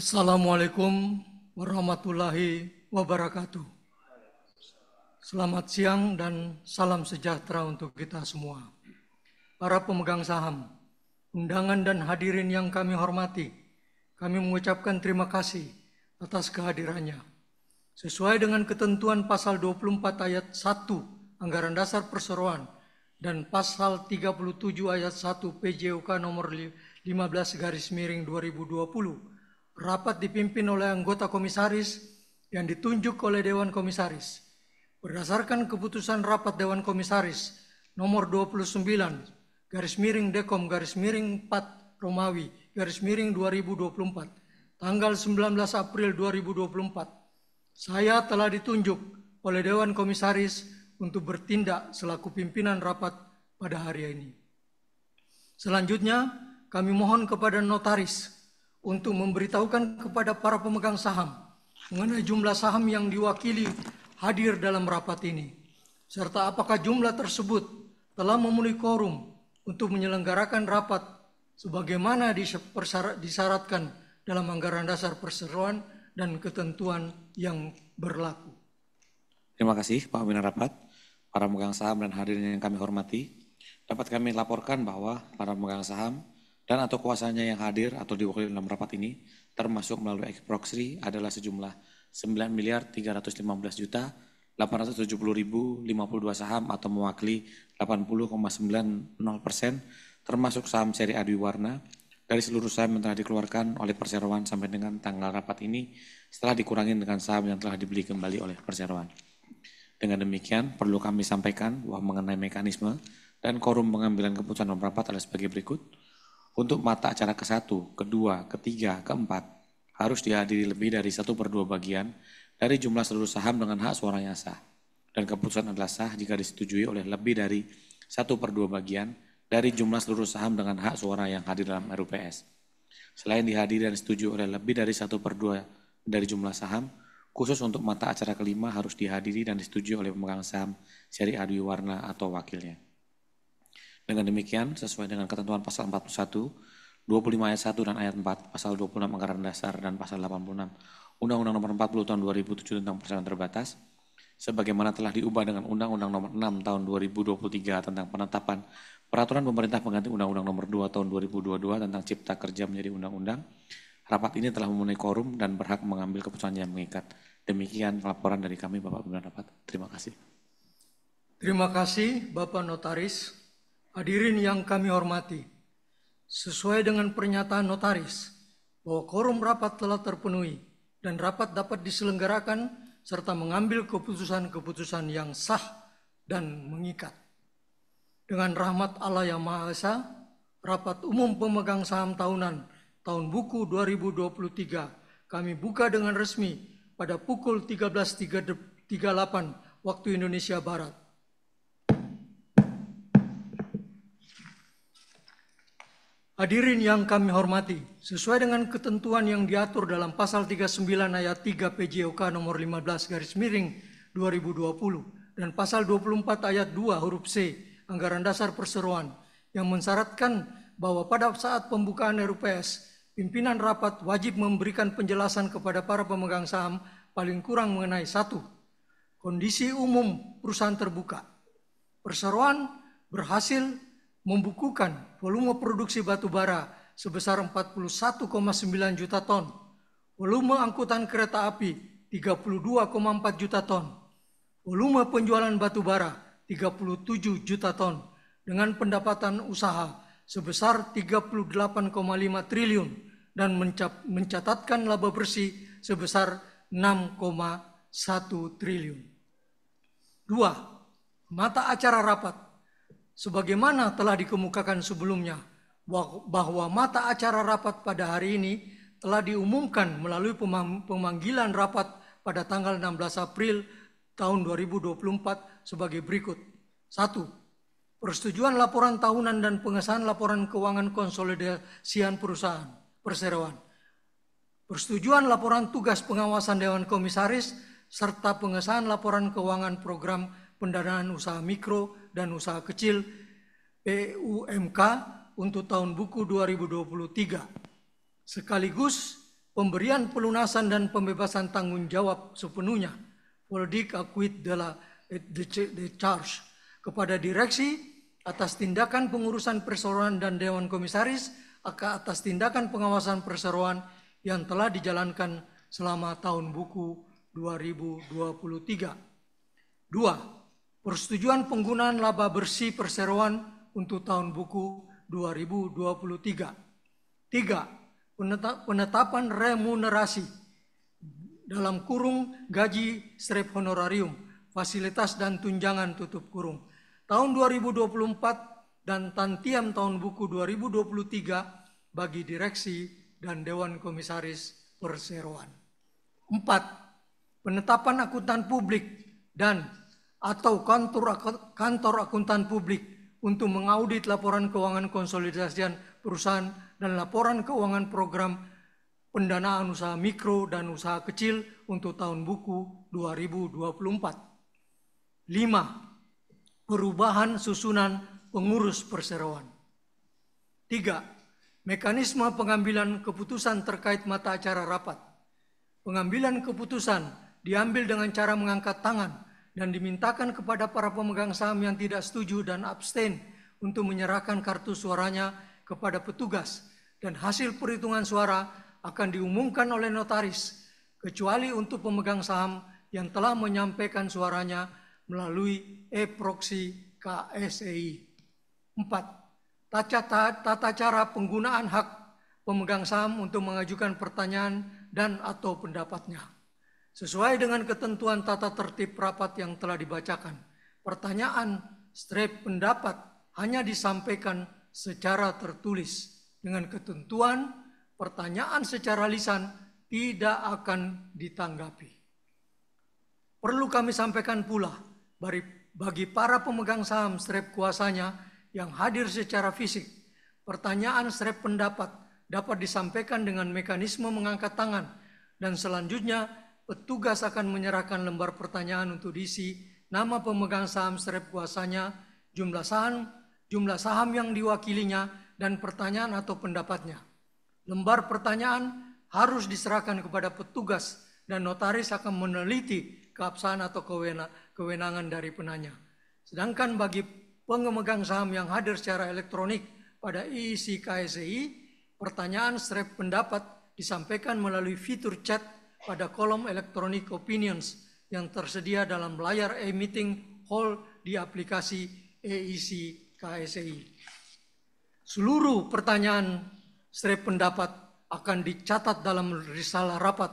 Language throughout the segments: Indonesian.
Assalamualaikum warahmatullahi wabarakatuh. Selamat siang dan salam sejahtera untuk kita semua. Para pemegang saham, undangan dan hadirin yang kami hormati, kami mengucapkan terima kasih atas kehadirannya. Sesuai dengan ketentuan pasal 24 ayat 1 Anggaran Dasar Perseroan dan pasal 37 ayat 1 PJOK nomor 15/2020, rapat dipimpin oleh anggota komisaris yang ditunjuk oleh Dewan Komisaris. Berdasarkan keputusan rapat Dewan Komisaris nomor 29/Dekom/4 Romawi /2024 tanggal 19 April 2024, saya telah ditunjuk oleh Dewan Komisaris untuk bertindak selaku pimpinan rapat pada hari ini. Selanjutnya, kami mohon kepada notaris untuk memberitahukan kepada para pemegang saham mengenai jumlah saham yang diwakili hadir dalam rapat ini, serta apakah jumlah tersebut telah memenuhi quorum untuk menyelenggarakan rapat sebagaimana disyaratkan dalam Anggaran Dasar Perseroan dan ketentuan yang berlaku. Terima kasih Pak Pimpinan Rapat, para pemegang saham dan hadirin yang kami hormati. Dapat kami laporkan bahwa para pemegang saham dan atau kuasanya yang hadir atau diwakili dalam rapat ini termasuk melalui ex-proxy adalah sejumlah 9.315.870.052 saham atau mewakili 80,90% termasuk saham seri A Warna dari seluruh saham yang telah dikeluarkan oleh Perseroan sampai dengan tanggal rapat ini setelah dikurangi dengan saham yang telah dibeli kembali oleh Perseroan. Dengan demikian perlu kami sampaikan bahwa mengenai mekanisme dan quorum pengambilan keputusan dalam rapat adalah sebagai berikut. Untuk mata acara ke-1, kedua, ketiga, keempat harus dihadiri lebih dari 1/2 bagian dari jumlah seluruh saham dengan hak suara yang sah. Dan keputusan adalah sah jika disetujui oleh lebih dari 1/2 bagian dari jumlah seluruh saham dengan hak suara yang hadir dalam RUPS. Selain dihadiri dan disetujui oleh lebih dari 1/2 dari jumlah saham, khusus untuk mata acara kelima harus dihadiri dan disetujui oleh pemegang saham seri A Warna atau wakilnya. Dengan demikian, sesuai dengan ketentuan pasal 41, 25 ayat 1 dan ayat 4, pasal 26 Anggaran Dasar dan pasal 86 Undang-Undang Nomor 40 Tahun 2007 tentang Perseroan Terbatas, sebagaimana telah diubah dengan Undang-Undang Nomor 6 Tahun 2023 tentang penetapan Peraturan Pemerintah Pengganti Undang-Undang Nomor 2 Tahun 2022 tentang Cipta Kerja menjadi undang-undang, rapat ini telah memenuhi quorum dan berhak mengambil keputusan yang mengikat. Demikian laporan dari kami, Bapak Pimpinan Rapat. Terima kasih. Terima kasih, Bapak Notaris. Hadirin yang kami hormati, sesuai dengan pernyataan notaris bahwa quorum rapat telah terpenuhi dan rapat dapat diselenggarakan serta mengambil keputusan-keputusan yang sah dan mengikat. Dengan rahmat Allah yang Maha Esa, rapat umum pemegang saham tahunan tahun buku 2023 kami buka dengan resmi pada pukul 13.38 waktu Indonesia Barat. Hadirin yang kami hormati, sesuai dengan ketentuan yang diatur dalam pasal 39 ayat 3 PJOK nomor 15/2020 dan pasal 24 ayat 2 huruf C Anggaran Dasar Perseroan yang mensyaratkan bahwa pada saat pembukaan RUPS, pimpinan rapat wajib memberikan penjelasan kepada para pemegang saham paling kurang mengenai 1. Kondisi umum perusahaan terbuka. Perseroan berhasil membukukan volume produksi batu bara sebesar 41,9 juta ton, volume angkutan kereta api 32,4 juta ton, volume penjualan batu bara 37 juta ton, dengan pendapatan usaha sebesar 38,5 triliun dan mencatatkan laba bersih sebesar 6,1 triliun. 2. Mata acara rapat. Sebagaimana telah dikemukakan sebelumnya, bahwa mata acara rapat pada hari ini telah diumumkan melalui pemanggilan rapat pada tanggal 16 April tahun 2024 sebagai berikut. 1. Persetujuan laporan tahunan dan pengesahan laporan keuangan konsolidasian perusahaan Perseroan. Persetujuan laporan tugas pengawasan Dewan Komisaris serta pengesahan laporan keuangan program pendanaan usaha mikro dan usaha kecil PUMK untuk tahun buku 2023. Sekaligus pemberian pelunasan dan pembebasan tanggung jawab sepenuhnya politik acquit de charge kepada direksi atas tindakan pengurusan perseroan dan Dewan Komisaris atas tindakan pengawasan perseroan yang telah dijalankan selama tahun buku 2023. 2. Persetujuan penggunaan laba bersih perseroan untuk tahun buku 2023. 3. Penetapan remunerasi dalam kurung gaji / honorarium, fasilitas dan tunjangan tutup kurung tahun 2024 dan tantiam tahun buku 2023 bagi direksi dan Dewan Komisaris Perseroan. 4. Penetapan akuntan publik dan atau kantor akuntan publik untuk mengaudit laporan keuangan konsolidasian perusahaan dan laporan keuangan program pendanaan usaha mikro dan usaha kecil untuk tahun buku 2024. 5. Perubahan susunan pengurus perseroan. 3. Mekanisme pengambilan keputusan terkait mata acara rapat. Pengambilan keputusan diambil dengan cara mengangkat tangan dan dimintakan kepada para pemegang saham yang tidak setuju dan abstain untuk menyerahkan kartu suaranya kepada petugas, dan hasil perhitungan suara akan diumumkan oleh notaris, kecuali untuk pemegang saham yang telah menyampaikan suaranya melalui e-proxy KSEI. 4. Tata cara penggunaan hak pemegang saham untuk mengajukan pertanyaan dan atau pendapatnya. Sesuai dengan ketentuan tata tertib rapat yang telah dibacakan, pertanyaan / pendapat hanya disampaikan secara tertulis. Dengan ketentuan, pertanyaan secara lisan tidak akan ditanggapi. Perlu kami sampaikan pula, bagi para pemegang saham / kuasanya yang hadir secara fisik, pertanyaan / pendapat dapat disampaikan dengan mekanisme mengangkat tangan, dan selanjutnya petugas akan menyerahkan lembar pertanyaan untuk diisi nama pemegang saham / kuasanya, jumlah saham yang diwakilinya, dan pertanyaan atau pendapatnya. Lembar pertanyaan harus diserahkan kepada petugas dan notaris akan meneliti keabsahan atau kewenangan dari penanya. Sedangkan bagi pemegang saham yang hadir secara elektronik pada IIC KSEI, pertanyaan / pendapat disampaikan melalui fitur chat pada kolom electronic opinions yang tersedia dalam layar e-meeting hall di aplikasi EIC KSEI. Seluruh pertanyaan / pendapat akan dicatat dalam risalah rapat,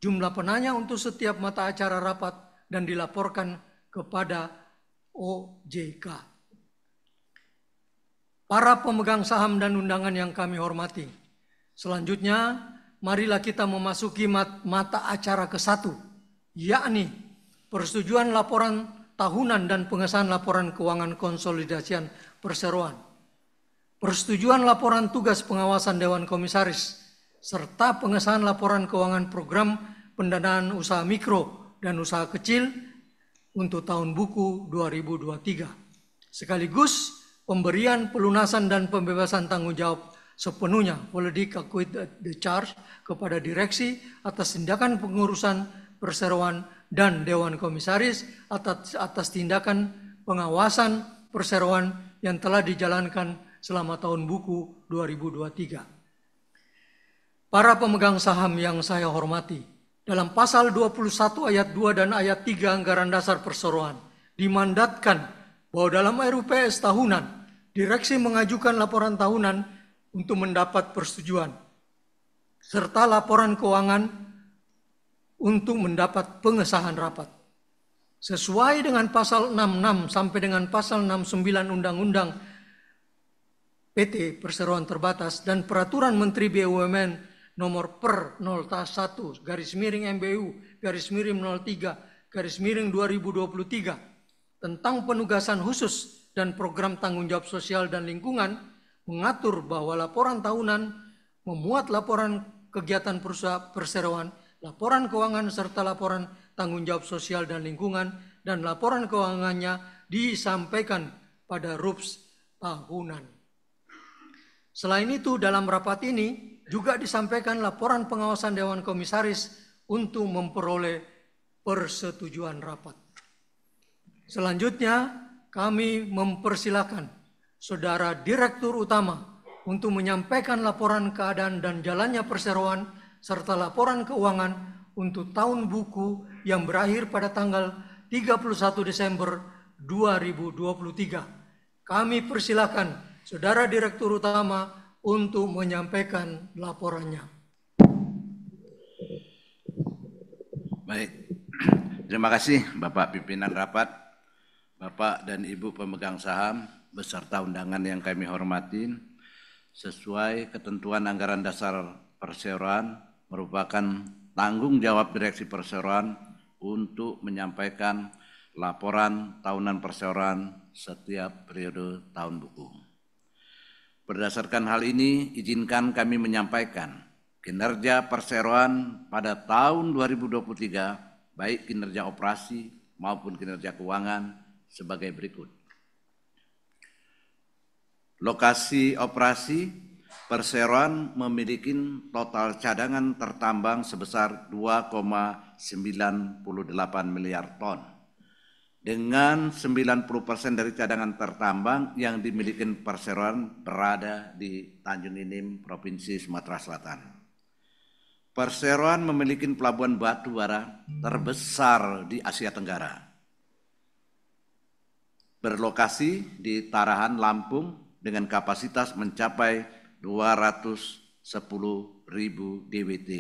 jumlah penanya untuk setiap mata acara rapat, dan dilaporkan kepada OJK. Para pemegang saham dan undangan yang kami hormati, selanjutnya marilah kita memasuki mata acara ke-1, yakni persetujuan laporan tahunan dan pengesahan laporan keuangan konsolidasian perseroan, persetujuan laporan tugas pengawasan Dewan Komisaris, serta pengesahan laporan keuangan program pendanaan usaha mikro dan usaha kecil untuk tahun buku 2023. Sekaligus pemberian pelunasan dan pembebasan tanggung jawab sepenuhnya politik acquit de charge kepada direksi atas tindakan pengurusan perseroan dan Dewan Komisaris atas tindakan pengawasan perseroan yang telah dijalankan selama tahun buku 2023. Para pemegang saham yang saya hormati, dalam pasal 21 ayat 2 dan ayat 3 Anggaran Dasar Perseroan dimandatkan bahwa dalam RUPS tahunan, direksi mengajukan laporan tahunan untuk mendapat persetujuan, serta laporan keuangan untuk mendapat pengesahan rapat. Sesuai dengan pasal 66 sampai dengan pasal 69 Undang-Undang PT Perseroan Terbatas dan Peraturan Menteri BUMN nomor per 01 /MBU /03/2023 tentang penugasan khusus dan program tanggung jawab sosial dan lingkungan, mengatur bahwa laporan tahunan memuat laporan kegiatan perseroan, laporan keuangan serta laporan tanggung jawab sosial dan lingkungan, dan laporan keuangannya disampaikan pada RUPS tahunan. Selain itu, dalam rapat ini Juga disampaikan laporan pengawasan Dewan Komisaris untuk memperoleh persetujuan rapat. Selanjutnya, kami mempersilakan Saudara Direktur Utama untuk menyampaikan laporan keadaan dan jalannya perseroan serta laporan keuangan untuk tahun buku yang berakhir pada tanggal 31 Desember 2023. Kami persilakan Saudara Direktur Utama untuk menyampaikan laporannya. Baik, terima kasih Bapak Pimpinan Rapat, Bapak dan Ibu pemegang saham, beserta undangan yang kami hormati. Sesuai ketentuan anggaran dasar perseroan merupakan tanggung jawab Direksi Perseroan untuk menyampaikan laporan tahunan perseroan setiap periode tahun buku. Berdasarkan hal ini, izinkan kami menyampaikan kinerja perseroan pada tahun 2023, baik kinerja operasi maupun kinerja keuangan sebagai berikut. Lokasi operasi, perseroan memiliki total cadangan tertambang sebesar 2,98 miliar ton. Dengan 90% dari cadangan tertambang yang dimiliki perseroan berada di Tanjung Inim, Provinsi Sumatera Selatan. Perseroan memiliki pelabuhan batu bara terbesar di Asia Tenggara. Berlokasi di Tarahan, Lampung dengan kapasitas mencapai 210.000 DWT.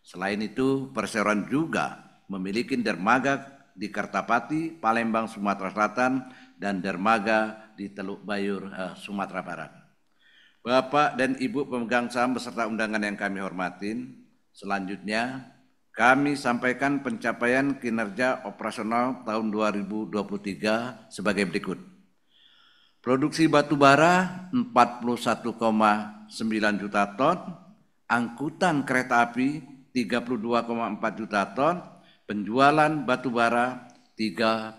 Selain itu, perseroan juga memiliki dermaga di Kertapati, Palembang, Sumatera Selatan, dan dermaga di Teluk Bayur, Sumatera Barat. Bapak dan Ibu pemegang saham beserta undangan yang kami hormatin, selanjutnya kami sampaikan pencapaian kinerja operasional tahun 2023 sebagai berikut. Produksi batu bara 41,9 juta ton, angkutan kereta api 32,4 juta ton, penjualan batu bara 37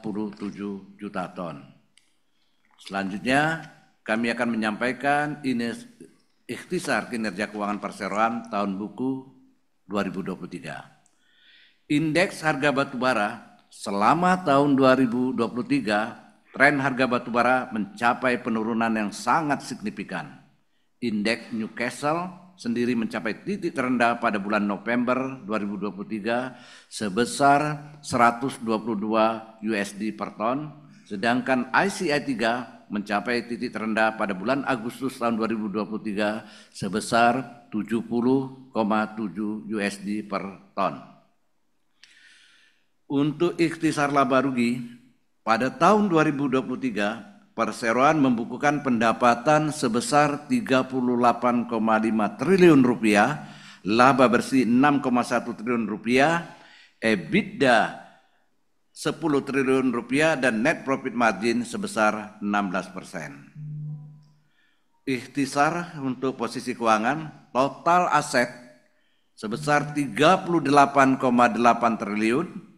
juta ton. Selanjutnya, kami akan menyampaikan ikhtisar kinerja keuangan perseroan tahun buku 2023. Indeks harga batu bara selama tahun 2023, tren harga batubara mencapai penurunan yang sangat signifikan. Indeks Newcastle sendiri mencapai titik terendah pada bulan November 2023 sebesar 122 USD per ton, sedangkan ICI 3 mencapai titik terendah pada bulan Agustus tahun 2023 sebesar 70,7 USD per ton. Untuk ikhtisar laba rugi, pada tahun 2023, perseroan membukukan pendapatan sebesar 38,5 triliun rupiah, laba bersih 6,1 triliun rupiah, EBITDA 10 triliun rupiah, dan net profit margin sebesar 16%. Ikhtisar untuk posisi keuangan, total aset sebesar 38,8 triliun,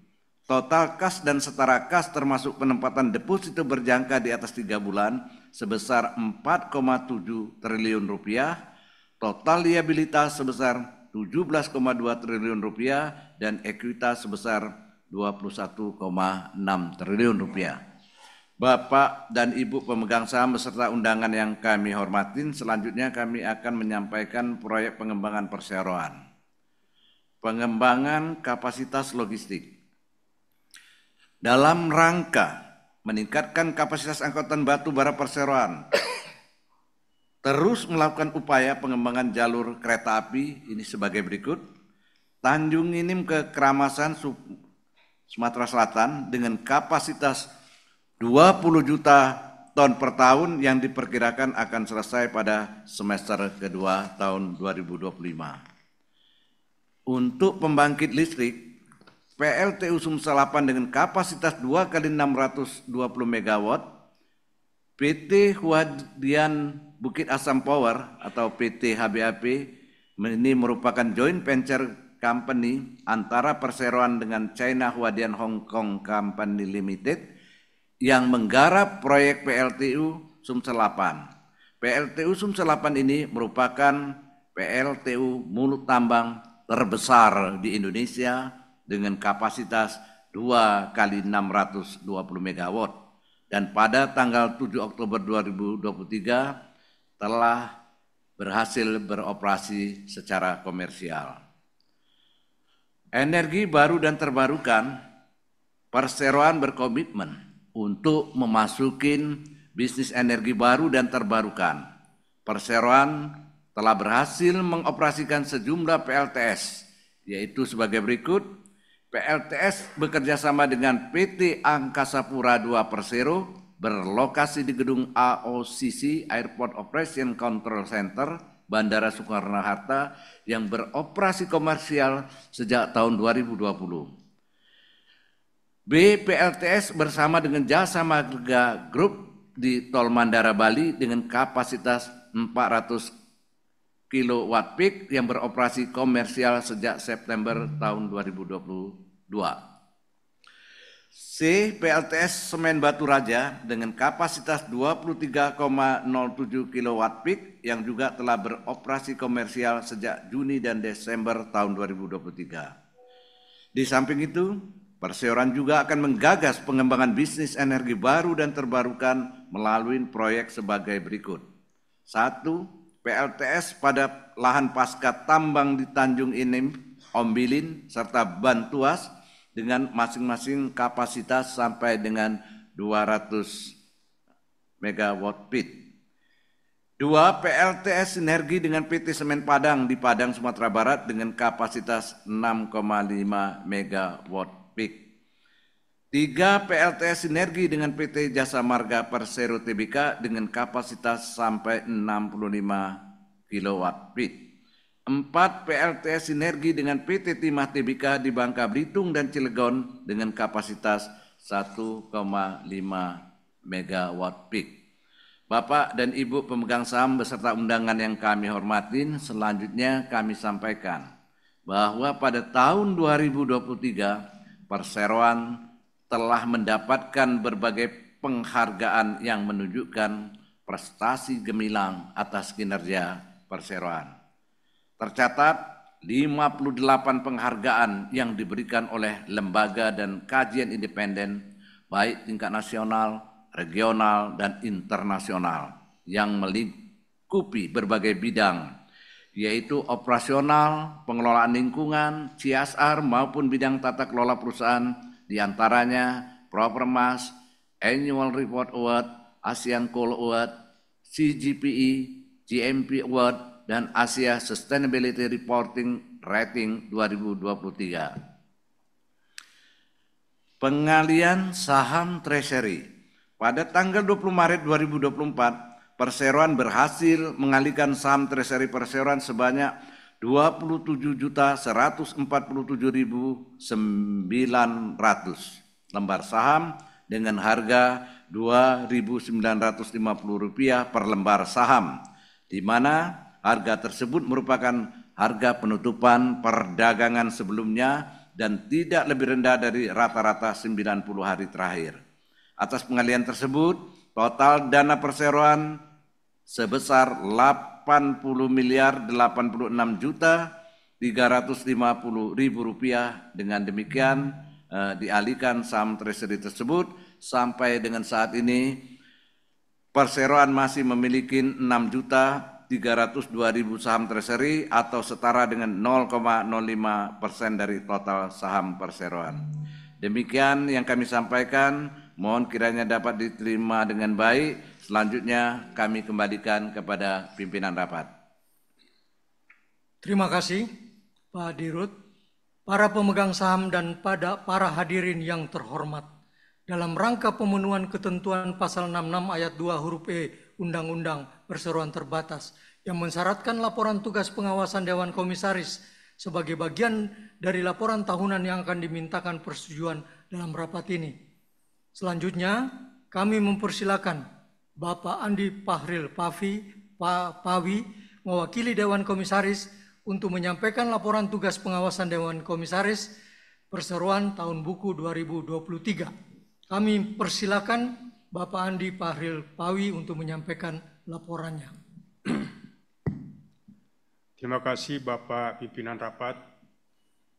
total kas dan setara kas termasuk penempatan deposito berjangka di atas 3 bulan sebesar 4,7 triliun rupiah, total liabilitas sebesar 17,2 triliun rupiah, dan ekuitas sebesar 21,6 triliun rupiah. Bapak dan Ibu pemegang saham beserta undangan yang kami hormatin, selanjutnya kami akan menyampaikan proyek pengembangan perseroan. Pengembangan kapasitas logistik. Dalam rangka meningkatkan kapasitas angkutan batu bara perseroan, terus melakukan upaya pengembangan jalur kereta api ini sebagai berikut. Tanjung Inim ke Keramasan, Sumatera Selatan dengan kapasitas 20 juta ton per tahun yang diperkirakan akan selesai pada semester kedua tahun 2025. Untuk pembangkit listrik, PLTU Sumsel 8 dengan kapasitas 2 kali 620 MW, PT Huadian Bukit Asam Power atau PT HBAP ini merupakan joint venture company antara perseroan dengan China Huadian Hong Kong Company Limited yang menggarap proyek PLTU Sumsel 8. PLTU Sumsel 8 ini merupakan PLTU mulut tambang terbesar di Indonesia dengan kapasitas 2 kali 620 MW dan pada tanggal 7 Oktober 2023 telah berhasil beroperasi secara komersial. Energi baru dan terbarukan, Perseroan berkomitmen untuk memasukin bisnis energi baru dan terbarukan. Perseroan telah berhasil mengoperasikan sejumlah PLTS, yaitu sebagai berikut. PLTS bekerjasama dengan PT Angkasa Pura II Persero berlokasi di gedung AOCC Airport Operation Control Center Bandara Soekarno-Hatta yang beroperasi komersial sejak tahun 2020. BPLTS bersama dengan Jasa Marga Group di Tol Mandara Bali dengan kapasitas 400 kW peak yang beroperasi komersial sejak September tahun 2022. CPLTS Semen Batu Raja dengan kapasitas 23,07 kW peak yang juga telah beroperasi komersial sejak Juni dan Desember tahun 2023. Di samping itu, Perseroan juga akan menggagas pengembangan bisnis energi baru dan terbarukan melalui proyek sebagai berikut. 1. PLTS pada lahan pasca tambang di Tanjung Inim, Ombilin, serta Bantuas dengan masing-masing kapasitas sampai dengan 200 MW peak. 2. PLTS sinergi dengan PT Semen Padang di Padang, Sumatera Barat dengan kapasitas 6,5 MW peak. 3. PLTS sinergi dengan PT Jasa Marga Persero Tbk dengan kapasitas sampai 65 kW peak. 4. PLTS sinergi dengan PT Timah Tbk di Bangka Belitung dan Cilegon dengan kapasitas 1,5 MW peak. Bapak dan Ibu pemegang saham beserta undangan yang kami hormatin, selanjutnya kami sampaikan bahwa pada tahun 2023 Perseroan telah mendapatkan berbagai penghargaan yang menunjukkan prestasi gemilang atas kinerja Perseroan. Tercatat 58 penghargaan yang diberikan oleh lembaga dan kajian independen baik tingkat nasional, regional, dan internasional yang melingkupi berbagai bidang, yaitu operasional, pengelolaan lingkungan, CSR maupun bidang tata kelola perusahaan, diantaranya Propermas, Annual Report Award, ASEAN Coal Award, CGPE, GMP Award, dan Asia Sustainability Reporting Rating 2023. Pengalian saham treasury. Pada tanggal 20 Maret 2024, Perseroan berhasil mengalihkan saham treasury Perseroan sebanyak 27.147.900 lembar saham dengan harga Rp2.950 per lembar saham, di mana harga tersebut merupakan harga penutupan perdagangan sebelumnya dan tidak lebih rendah dari rata-rata 90 hari terakhir. Atas pengalihan tersebut, total dana Perseroan sebesar Rp86.350.000. Dengan demikian dialihkan saham treasury tersebut. Sampai dengan saat ini Perseroan masih memiliki 6.302.000 saham treasury atau setara dengan 0,05% dari total saham Perseroan. Demikian yang kami sampaikan, mohon kiranya dapat diterima dengan baik. Selanjutnya kami kembalikan kepada pimpinan rapat. Terima kasih Pak Dirut, para pemegang saham dan para hadirin yang terhormat. Dalam rangka pemenuhan ketentuan pasal 66 ayat 2 huruf E Undang-Undang Perseroan Terbatas yang mensyaratkan laporan tugas pengawasan Dewan Komisaris sebagai bagian dari laporan tahunan yang akan dimintakan persetujuan dalam rapat ini. Selanjutnya kami mempersilakan Bapak Andi Pahril Pawi mewakili Dewan Komisaris untuk menyampaikan laporan tugas pengawasan Dewan Komisaris Perseroan tahun buku 2023. Kami persilakan Bapak Andi Pahril Pawi untuk menyampaikan laporannya. Terima kasih Bapak Pimpinan Rapat.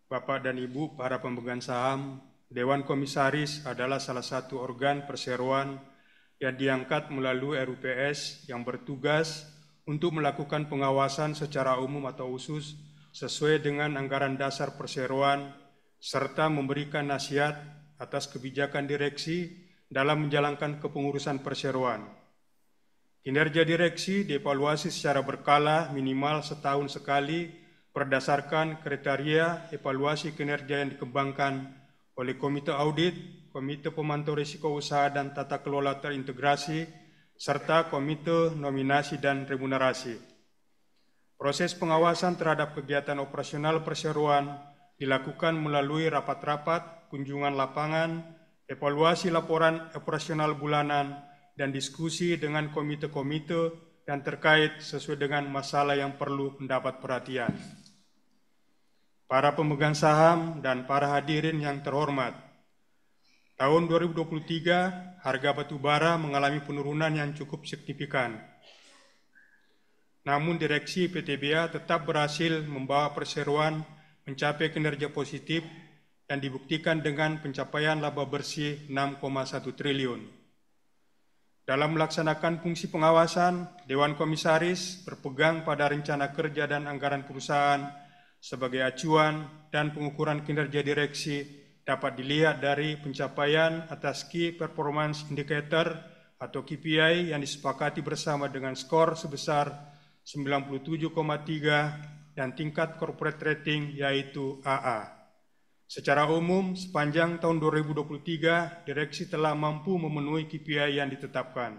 Bapak dan Ibu para pemegang saham, Dewan Komisaris adalah salah satu organ perseroan yang diangkat melalui RUPS yang bertugas untuk melakukan pengawasan secara umum atau khusus sesuai dengan anggaran dasar perseroan serta memberikan nasihat atas kebijakan direksi dalam menjalankan kepengurusan perseroan. Kinerja direksi dievaluasi secara berkala minimal setahun sekali berdasarkan kriteria evaluasi kinerja yang dikembangkan oleh Komite Audit, Komite Pemantau Risiko Usaha dan Tata Kelola Terintegrasi, serta Komite Nominasi dan Remunerasi. Proses pengawasan terhadap kegiatan operasional perseroan dilakukan melalui rapat-rapat, kunjungan lapangan, evaluasi laporan operasional bulanan, dan diskusi dengan komite-komite yang terkait sesuai dengan masalah yang perlu mendapat perhatian. Para pemegang saham dan para hadirin yang terhormat, tahun 2023 harga batubara mengalami penurunan yang cukup signifikan. Namun direksi PTBA tetap berhasil membawa perseroan mencapai kinerja positif yang dibuktikan dengan pencapaian laba bersih 6,1 triliun. Dalam melaksanakan fungsi pengawasan, Dewan Komisaris berpegang pada rencana kerja dan anggaran perusahaan sebagai acuan dan pengukuran kinerja direksi dapat dilihat dari pencapaian atas Key Performance Indicator atau KPI yang disepakati bersama dengan skor sebesar 97,3 dan tingkat corporate rating yaitu AA. Secara umum, sepanjang tahun 2023, direksi telah mampu memenuhi KPI yang ditetapkan.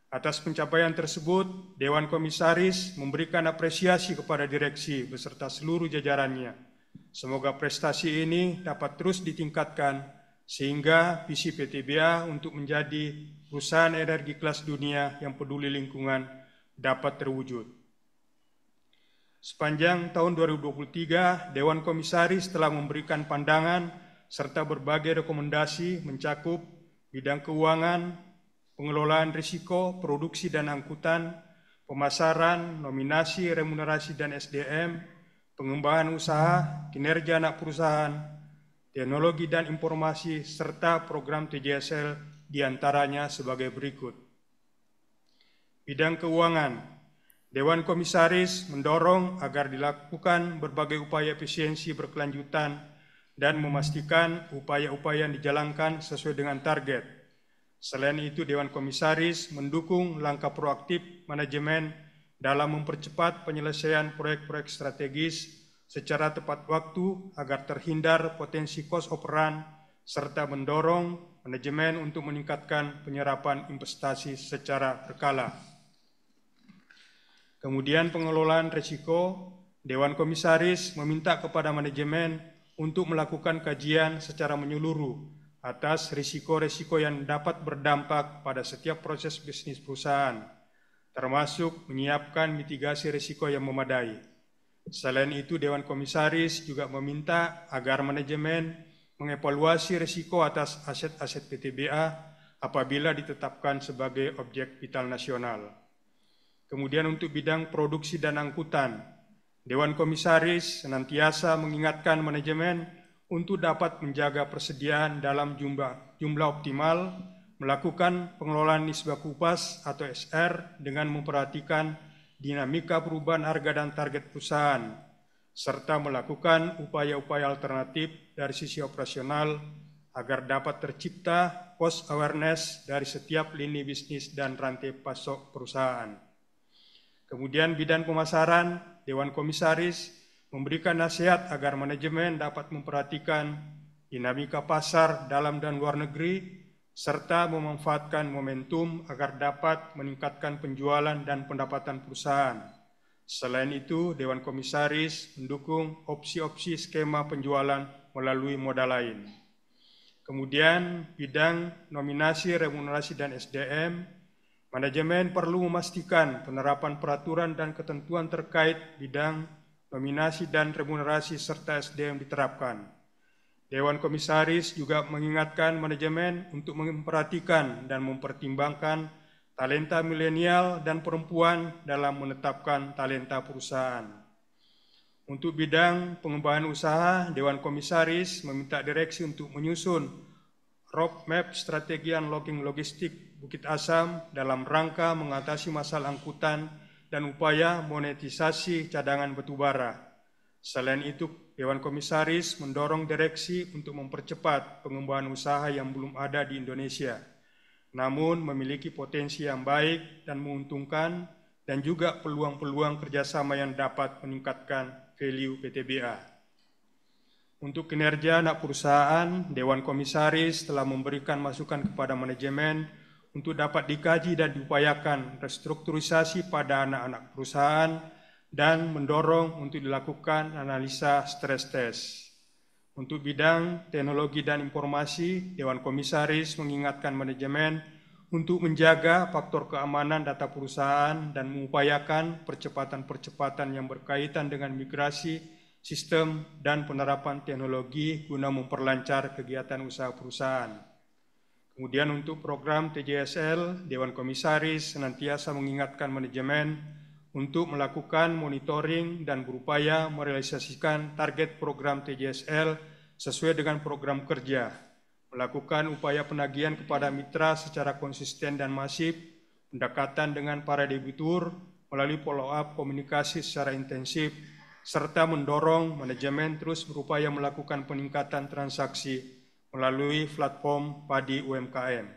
Atas pencapaian tersebut, Dewan Komisaris memberikan apresiasi kepada direksi beserta seluruh jajarannya. Semoga prestasi ini dapat terus ditingkatkan sehingga visi PTBA untuk menjadi perusahaan energi kelas dunia yang peduli lingkungan dapat terwujud. Sepanjang tahun 2023, Dewan Komisaris telah memberikan pandangan serta berbagai rekomendasi mencakup bidang keuangan, pengelolaan risiko, produksi dan angkutan, pemasaran, nominasi, remunerasi dan SDM, pengembangan usaha, kinerja anak perusahaan, teknologi dan informasi, serta program TJSL diantaranya sebagai berikut. Bidang keuangan, Dewan Komisaris mendorong agar dilakukan berbagai upaya efisiensi berkelanjutan dan memastikan upaya-upaya yang dijalankan sesuai dengan target. Selain itu, Dewan Komisaris mendukung langkah proaktif manajemen dalam mempercepat penyelesaian proyek-proyek strategis secara tepat waktu agar terhindar potensi cost operan serta mendorong manajemen untuk meningkatkan penyerapan investasi secara berkala. Kemudian pengelolaan risiko, Dewan Komisaris meminta kepada manajemen untuk melakukan kajian secara menyeluruh atas risiko-risiko yang dapat berdampak pada setiap proses bisnis perusahaan, termasuk menyiapkan mitigasi risiko yang memadai. Selain itu, Dewan Komisaris juga meminta agar manajemen mengevaluasi risiko atas aset-aset PTBA apabila ditetapkan sebagai objek vital nasional. Kemudian untuk bidang produksi dan angkutan, Dewan Komisaris senantiasa mengingatkan manajemen untuk dapat menjaga persediaan dalam jumlah optimal, melakukan pengelolaan nisbah kupas atau SR dengan memperhatikan dinamika perubahan harga dan target perusahaan, serta melakukan upaya-upaya alternatif dari sisi operasional agar dapat tercipta cost awareness dari setiap lini bisnis dan rantai pasok perusahaan. Kemudian bidang pemasaran, Dewan Komisaris memberikan nasihat agar manajemen dapat memperhatikan dinamika pasar dalam dan luar negeri, serta memanfaatkan momentum agar dapat meningkatkan penjualan dan pendapatan perusahaan. Selain itu, Dewan Komisaris mendukung opsi-opsi skema penjualan melalui moda lain. Kemudian bidang nominasi, remunerasi, dan SDM, manajemen perlu memastikan penerapan peraturan dan ketentuan terkait bidang nominasi dan remunerasi serta SDM diterapkan. Dewan Komisaris juga mengingatkan manajemen untuk memperhatikan dan mempertimbangkan talenta milenial dan perempuan dalam menetapkan talenta perusahaan. Untuk bidang pengembangan usaha, Dewan Komisaris meminta direksi untuk menyusun roadmap strategi unlocking logistik Bukit Asam dalam rangka mengatasi masalah angkutan dan upaya monetisasi cadangan batubara. Selain itu, Dewan Komisaris mendorong direksi untuk mempercepat pengembangan usaha yang belum ada di Indonesia, namun memiliki potensi yang baik dan menguntungkan, dan juga peluang-peluang kerjasama yang dapat meningkatkan value PTBA. Untuk kinerja anak perusahaan, Dewan Komisaris telah memberikan masukan kepada manajemen untuk dapat dikaji dan diupayakan restrukturisasi pada anak-anak perusahaan dan mendorong untuk dilakukan analisa stress test. Untuk bidang teknologi dan informasi, Dewan Komisaris mengingatkan manajemen untuk menjaga faktor keamanan data perusahaan dan mengupayakan percepatan-percepatan yang berkaitan dengan migrasi, sistem, dan penerapan teknologi guna memperlancar kegiatan usaha perusahaan. Kemudian untuk program TJSL, Dewan Komisaris senantiasa mengingatkan manajemen untuk melakukan monitoring dan berupaya merealisasikan target program TJSL sesuai dengan program kerja, melakukan upaya penagihan kepada mitra secara konsisten dan masif, pendekatan dengan para debitur melalui follow-up komunikasi secara intensif, serta mendorong manajemen terus berupaya melakukan peningkatan transaksi melalui platform padi UMKM.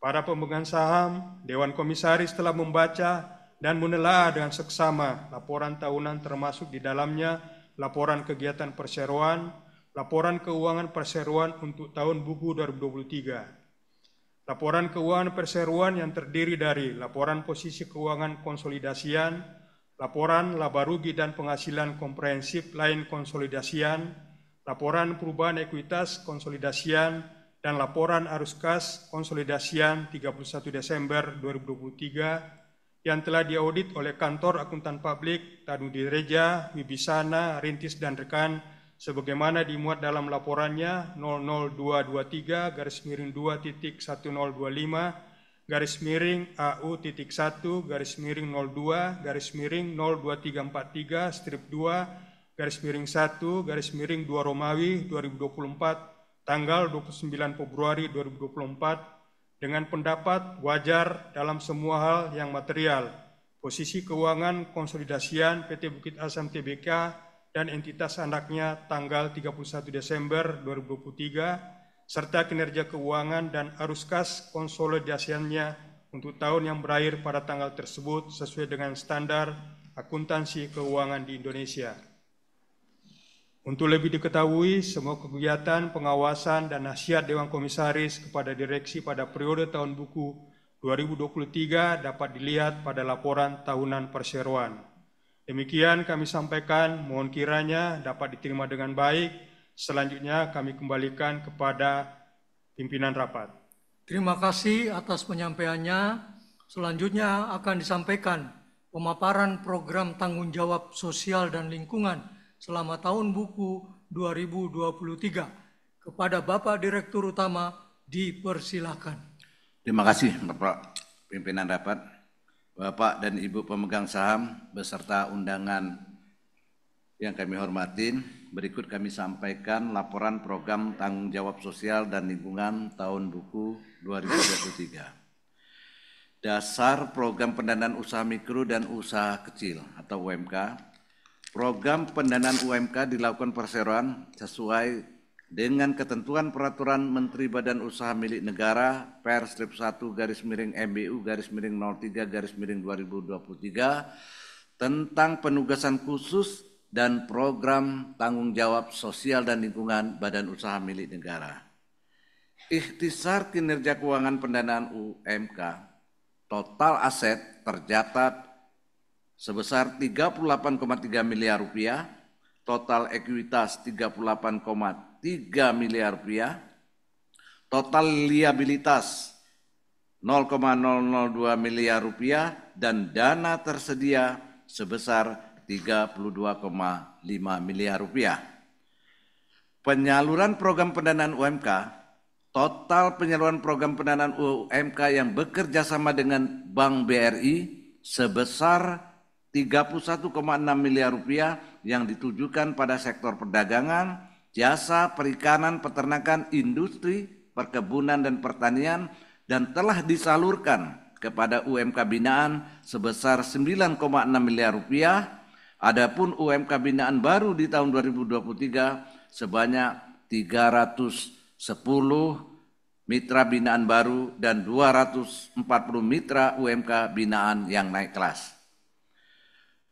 Para pemegang saham, Dewan Komisaris telah membaca dan menelaah dengan seksama laporan tahunan termasuk di dalamnya laporan kegiatan perseroan, laporan keuangan perseroan untuk tahun buku 2023. Laporan keuangan perseroan yang terdiri dari laporan posisi keuangan konsolidasian, laporan laba rugi dan penghasilan komprehensif lain konsolidasian, laporan perubahan ekuitas konsolidasian, dan laporan arus kas konsolidasian 31 Desember 2023 yang telah diaudit oleh Kantor Akuntan Publik Tanudireja, Wibisana, Rintis, dan rekan sebagaimana dimuat dalam laporannya 00223-0021-02-02-02-2 tanggal 29 Februari 2024 dengan pendapat wajar dalam semua hal yang material, posisi keuangan konsolidasian PT Bukit Asam Tbk dan entitas anaknya tanggal 31 Desember 2023, serta kinerja keuangan dan arus kas konsolidasiannya untuk tahun yang berakhir pada tanggal tersebut sesuai dengan standar akuntansi keuangan di Indonesia. Untuk lebih diketahui, semua kegiatan pengawasan dan nasihat Dewan Komisaris kepada direksi pada periode tahun buku 2023 dapat dilihat pada laporan tahunan perseroan. Demikian kami sampaikan, mohon kiranya dapat diterima dengan baik. Selanjutnya kami kembalikan kepada pimpinan rapat. Terima kasih atas penyampaiannya. Selanjutnya akan disampaikan pemaparan program tanggung jawab sosial dan lingkungan selama tahun buku 2023. Kepada Bapak Direktur Utama, dipersilakan. Terima kasih Bapak Pimpinan Rapat, Bapak dan Ibu pemegang saham beserta undangan yang kami hormatin. Berikut kami sampaikan laporan program tanggung jawab sosial dan lingkungan tahun buku 2023. Dasar program pendanaan usaha mikro dan usaha kecil atau UMK. Program pendanaan UMK dilakukan perseroan sesuai dengan ketentuan Peraturan Menteri Badan Usaha Milik Negara Per/1/MBU/03/2023 tentang penugasan khusus dan program tanggung jawab sosial dan lingkungan Badan Usaha Milik Negara. Ikhtisar kinerja keuangan pendanaan UMK, total aset tercatat sebesar 38,3 miliar rupiah, total ekuitas 38,3 miliar rupiah, total liabilitas 0,002 miliar rupiah, dan dana tersedia sebesar 32,5 miliar rupiah. Penyaluran program pendanaan UMK, total penyaluran program pendanaan UMK yang bekerja sama dengan Bank BRI sebesar 31,6 miliar rupiah yang ditujukan pada sektor perdagangan, jasa, perikanan, peternakan, industri, perkebunan, dan pertanian, dan telah disalurkan kepada UMK binaan sebesar 9,6 miliar rupiah. Adapun UMK binaan baru di tahun 2023 sebanyak 310 mitra binaan baru dan 240 mitra UMK binaan yang naik kelas.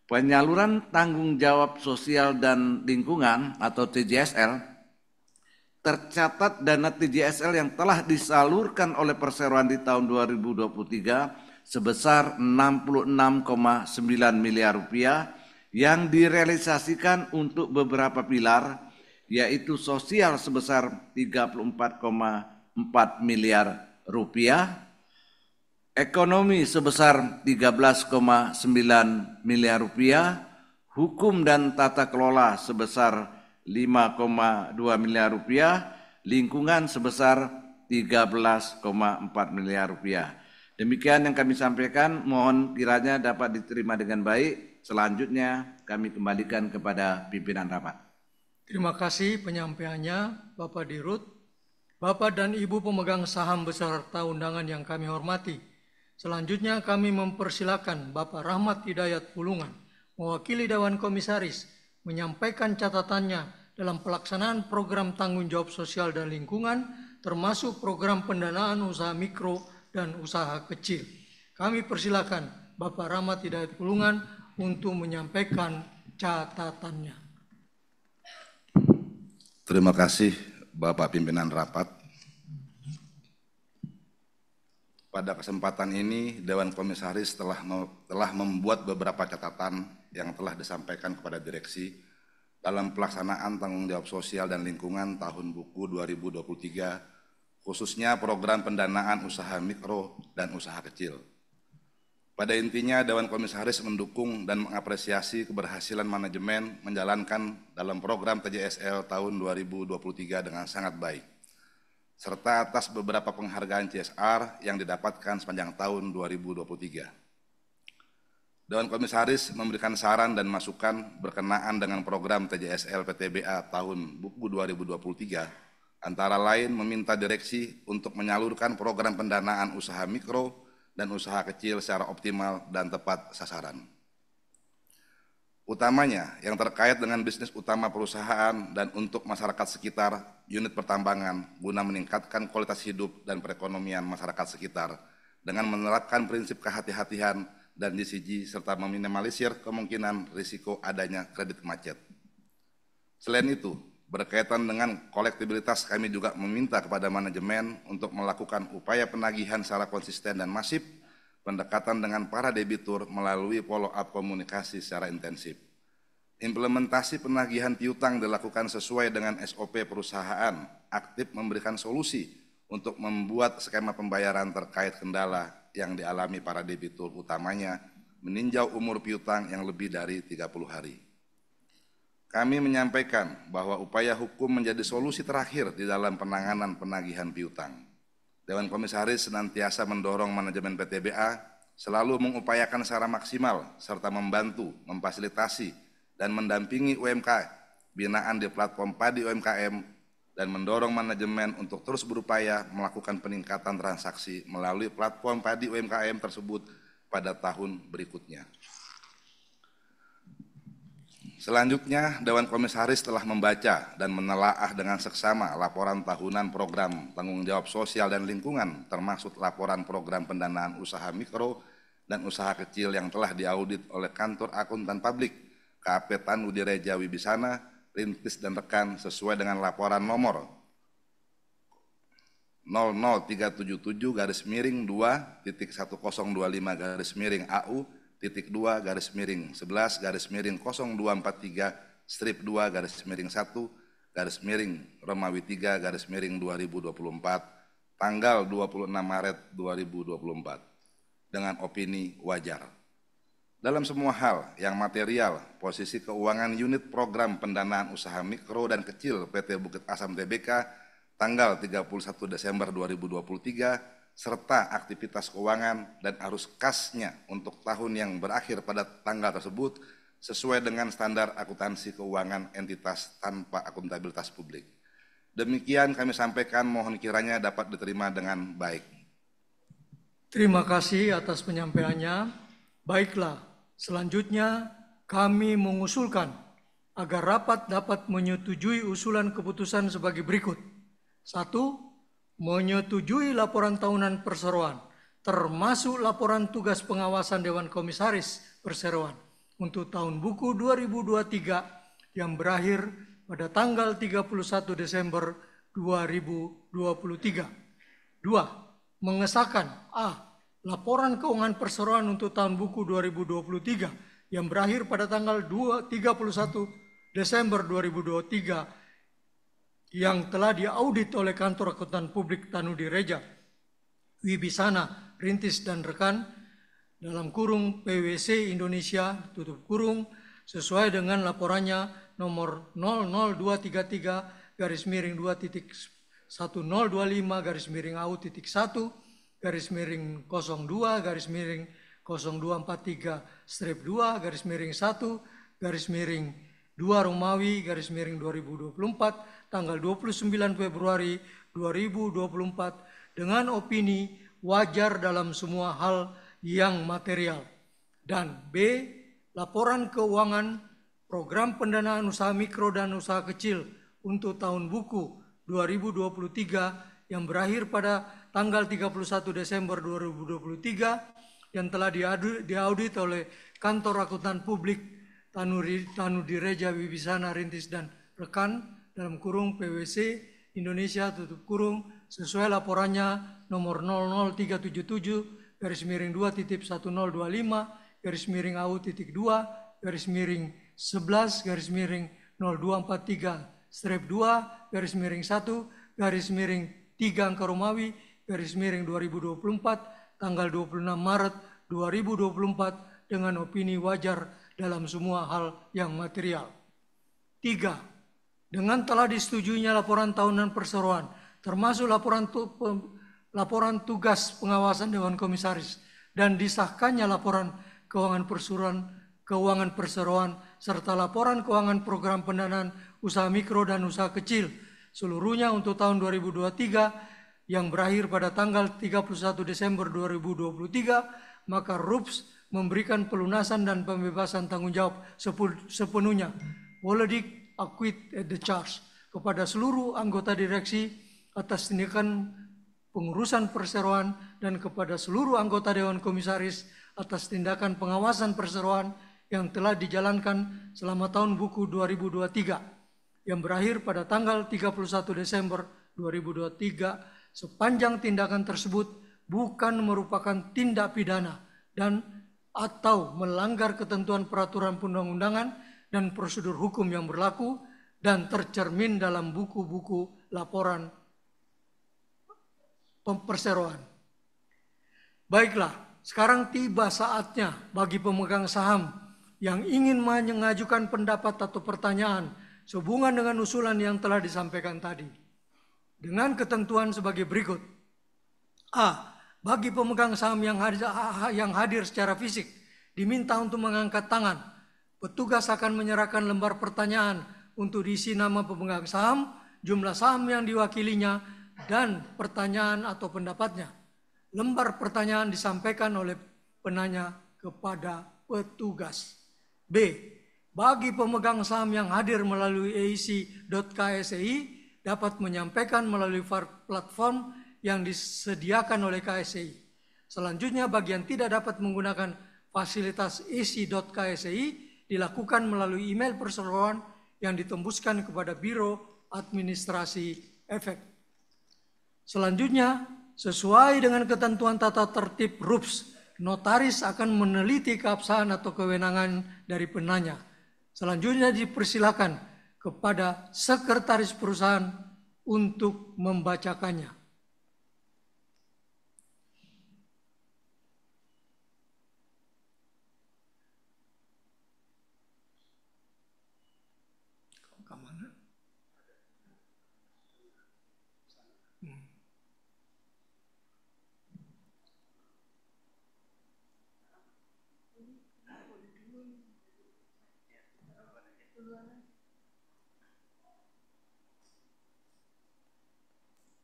Penyaluran tanggung jawab sosial dan lingkungan atau TJSL, tercatat dana TJSL yang telah disalurkan oleh perseroan di tahun 2023 sebesar 66,9 miliar rupiah yang direalisasikan untuk beberapa pilar, yaitu sosial sebesar 34,4 miliar rupiah, ekonomi sebesar 13,9 miliar rupiah, hukum dan tata kelola sebesar 5,2 miliar rupiah, lingkungan sebesar 13,4 miliar rupiah. Demikian yang kami sampaikan, mohon kiranya dapat diterima dengan baik. Selanjutnya kami kembalikan kepada pimpinan rapat. Terima kasih penyampaiannya Bapak Dirut. Bapak dan Ibu pemegang saham beserta undangan yang kami hormati. Selanjutnya kami mempersilakan Bapak Rahmat Hidayat Pulungan, mewakili Dewan Komisaris, menyampaikan catatannya dalam pelaksanaan program tanggung jawab sosial dan lingkungan, termasuk program pendanaan usaha mikro dan usaha kecil. Kami persilakan Bapak Rahmat Hidayat Pulungan untuk menyampaikan catatannya. Terima kasih Bapak Pimpinan Rapat. Pada kesempatan ini Dewan Komisaris telah membuat beberapa catatan yang telah disampaikan kepada direksi dalam pelaksanaan tanggung jawab sosial dan lingkungan tahun buku 2023, khususnya program pendanaan usaha mikro dan usaha kecil. Pada intinya, Dewan Komisaris mendukung dan mengapresiasi keberhasilan manajemen menjalankan dalam program TJSL tahun 2023 dengan sangat baik, serta atas beberapa penghargaan CSR yang didapatkan sepanjang tahun 2023. Dewan Komisaris memberikan saran dan masukan berkenaan dengan program TJSL PTBA tahun buku 2023, antara lain meminta direksi untuk menyalurkan program pendanaan usaha mikro dan usaha kecil secara optimal dan tepat sasaran. Utamanya yang terkait dengan bisnis utama perusahaan dan untuk masyarakat sekitar unit pertambangan guna meningkatkan kualitas hidup dan perekonomian masyarakat sekitar dengan menerapkan prinsip kehati-hatian dan GCG serta meminimalisir kemungkinan risiko adanya kredit macet. Selain itu, berkaitan dengan kolektibilitas, kami juga meminta kepada manajemen untuk melakukan upaya penagihan secara konsisten dan masif, pendekatan dengan para debitur melalui follow-up komunikasi secara intensif. Implementasi penagihan piutang dilakukan sesuai dengan SOP perusahaan, aktif memberikan solusi untuk membuat skema pembayaran terkait kendala yang dialami para debitur, utamanya meninjau umur piutang yang lebih dari 30 hari. Kami menyampaikan bahwa upaya hukum menjadi solusi terakhir di dalam penanganan penagihan piutang. Dewan Komisaris senantiasa mendorong manajemen PTBA selalu mengupayakan secara maksimal serta membantu, memfasilitasi, dan mendampingi UMKM binaan di platform Padi UMKM dan mendorong manajemen untuk terus berupaya melakukan peningkatan transaksi melalui platform Padi UMKM tersebut pada tahun berikutnya. Selanjutnya, Dewan Komisaris telah membaca dan menelaah dengan seksama laporan tahunan program tanggung jawab sosial dan lingkungan, termasuk laporan program pendanaan usaha mikro dan usaha kecil yang telah diaudit oleh Kantor Akuntan Publik, KAP Tanu Direja Wibisana, Rintis dan rekan sesuai dengan laporan nomor 00377-2.1025-AU /2 -02/0243/2 -3/2024 tanggal 26 Maret 2024 dengan opini wajar. Dalam semua hal yang material, posisi keuangan unit program pendanaan usaha mikro dan kecil PT Bukit Asam Tbk tanggal 31 Desember 2023 serta aktivitas keuangan dan arus kasnya untuk tahun yang berakhir pada tanggal tersebut sesuai dengan standar akuntansi keuangan entitas tanpa akuntabilitas publik. Demikian kami sampaikan, mohon kiranya dapat diterima dengan baik. Terima kasih atas penyampaiannya. Baiklah, selanjutnya kami mengusulkan agar rapat dapat menyetujui usulan keputusan sebagai berikut. 1. Menyetujui laporan tahunan perseroan, termasuk laporan tugas pengawasan Dewan Komisaris Perseroan untuk tahun buku 2023 yang berakhir pada tanggal 31 Desember 2023. 2. Mengesahkan laporan keuangan perseroan untuk tahun buku 2023 yang berakhir pada tanggal 31 Desember 2023 yang telah diaudit oleh Kantor Akuntan Publik Tanudi Reja, Wibisana, Rintis dan rekan dalam kurung PwC Indonesia tutup kurung sesuai dengan laporannya nomor 00233-02-01-02 tanggal 29 Februari 2024 dengan opini wajar dalam semua hal yang material. Dan B. Laporan keuangan program pendanaan usaha mikro dan usaha kecil untuk tahun buku 2023 yang berakhir pada tanggal 31 Desember 2023 yang telah diaudit oleh Kantor Akuntan Publik Tanudi Reja Wibisana Rintis dan rekan dalam kurung PwC Indonesia tutup kurung sesuai laporannya nomor 00377-02-11-2-1-2-3 tanggal 26 Maret 2024 dengan opini wajar dalam semua hal yang material. 3. Dengan telah disetujuinya laporan tahunan perseroan, termasuk laporan tugas pengawasan Dewan Komisaris dan disahkannya laporan keuangan perseroan serta laporan keuangan program pendanaan usaha mikro dan usaha kecil seluruhnya untuk tahun 2023 yang berakhir pada tanggal 31 Desember 2023, maka RUPS memberikan pelunasan dan pembebasan tanggung jawab sepenuhnya Wolodik acquit at the charge kepada seluruh anggota direksi atas tindakan pengurusan perseroan dan kepada seluruh anggota Dewan Komisaris atas tindakan pengawasan perseroan yang telah dijalankan selama tahun buku 2023 yang berakhir pada tanggal 31 Desember 2023 sepanjang tindakan tersebut bukan merupakan tindak pidana dan atau melanggar ketentuan peraturan perundang-undangan dan prosedur hukum yang berlaku dan tercermin dalam buku-buku laporan perseroan. Baiklah, sekarang tiba saatnya bagi pemegang saham yang ingin mengajukan pendapat atau pertanyaan sehubungan dengan usulan yang telah disampaikan tadi. Dengan ketentuan sebagai berikut. A. Bagi pemegang saham yang hadir secara fisik diminta untuk mengangkat tangan. Petugas akan menyerahkan lembar pertanyaan untuk diisi nama pemegang saham, jumlah saham yang diwakilinya, dan pertanyaan atau pendapatnya. Lembar pertanyaan disampaikan oleh penanya kepada petugas. B. Bagi pemegang saham yang hadir melalui eic.ksi dapat menyampaikan melalui platform yang disediakan oleh KSI. Selanjutnya bagi yang tidak dapat menggunakan fasilitas eic.ksi dilakukan melalui email perseroan yang ditembuskan kepada Biro Administrasi Efek. Selanjutnya, sesuai dengan ketentuan tata tertib RUPS, notaris akan meneliti keabsahan atau kewenangan dari penanya. Selanjutnya dipersilakan kepada sekretaris perusahaan untuk membacakannya.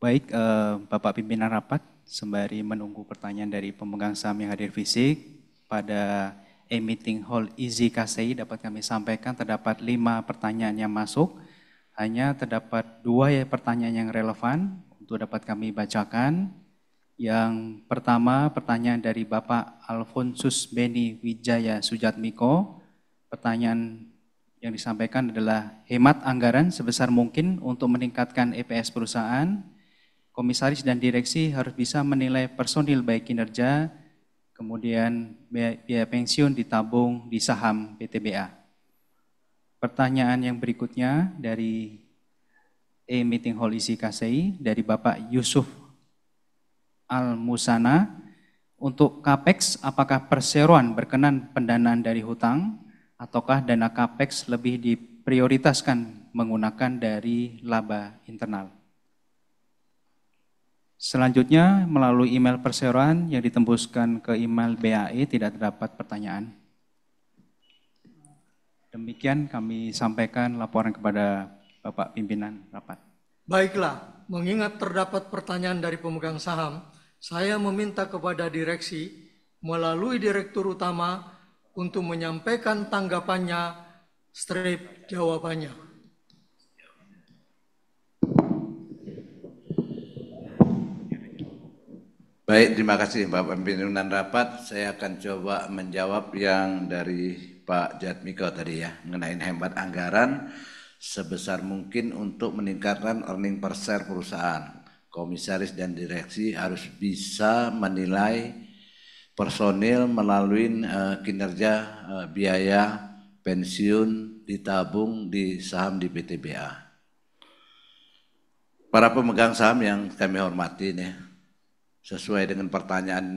Baik, Bapak Pimpinan Rapat, sembari menunggu pertanyaan dari pemegang saham yang hadir fisik, pada e-meeting hall Easy KCI dapat kami sampaikan terdapat 5 pertanyaan yang masuk, hanya terdapat 2 pertanyaan yang relevan untuk dapat kami bacakan. Yang pertama, pertanyaan dari Bapak Alfonsus Beni Wijaya Sujatmiko. Pertanyaan yang disampaikan adalah hemat anggaran sebesar mungkin untuk meningkatkan EPS perusahaan. Komisaris dan direksi harus bisa menilai personil baik kinerja, kemudian biaya pensiun ditabung di saham PTBA. Pertanyaan yang berikutnya dari e-meeting hall isi KCI dari Bapak Yusuf Al-Musana, untuk CAPEX apakah perseroan berkenan pendanaan dari hutang ataukah dana CAPEX lebih diprioritaskan menggunakan dari laba internal? Selanjutnya melalui email perseroan yang ditembuskan ke email BAE tidak terdapat pertanyaan. Demikian kami sampaikan laporan kepada Bapak Pimpinan Rapat. Baiklah, mengingat terdapat pertanyaan dari pemegang saham, saya meminta kepada direksi melalui Direktur Utama untuk menyampaikan tanggapannya strip jawabannya. Baik, terima kasih Bapak Pimpinan Rapat. Saya akan coba menjawab yang dari Pak Jatmiko tadi ya, mengenai hemat anggaran sebesar mungkin untuk meningkatkan earning per share perusahaan. Komisaris dan direksi harus bisa menilai personil melalui kinerja biaya pensiun ditabung di saham di PTBA. Para pemegang saham yang kami hormati nih, sesuai dengan pertanyaan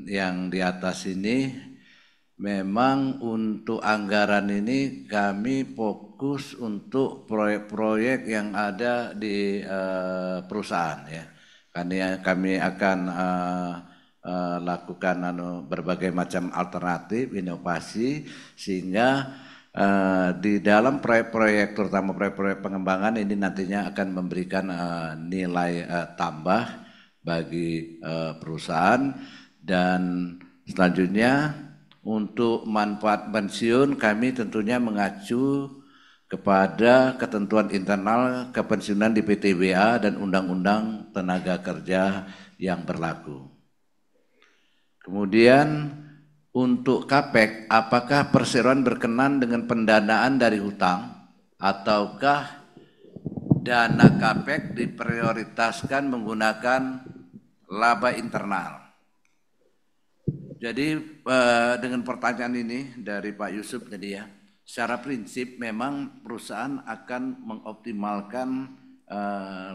yang di atas ini, memang untuk anggaran ini kami fokus untuk proyek-proyek yang ada di perusahaan ya. Kami akan lakukan berbagai macam alternatif inovasi sehingga di dalam proyek-proyek terutama proyek-proyek pengembangan ini nantinya akan memberikan nilai tambah bagi perusahaan. Dan selanjutnya untuk manfaat pensiun kami tentunya mengacu kepada ketentuan internal kepensiunan di PTBA dan Undang-Undang Tenaga Kerja yang berlaku. Kemudian untuk CAPEX, apakah perseroan berkenan dengan pendanaan dari hutang ataukah dana CAPEX diprioritaskan menggunakan laba internal? Jadi dengan pertanyaan ini dari Pak Yusuf tadi ya, secara prinsip memang perusahaan akan mengoptimalkan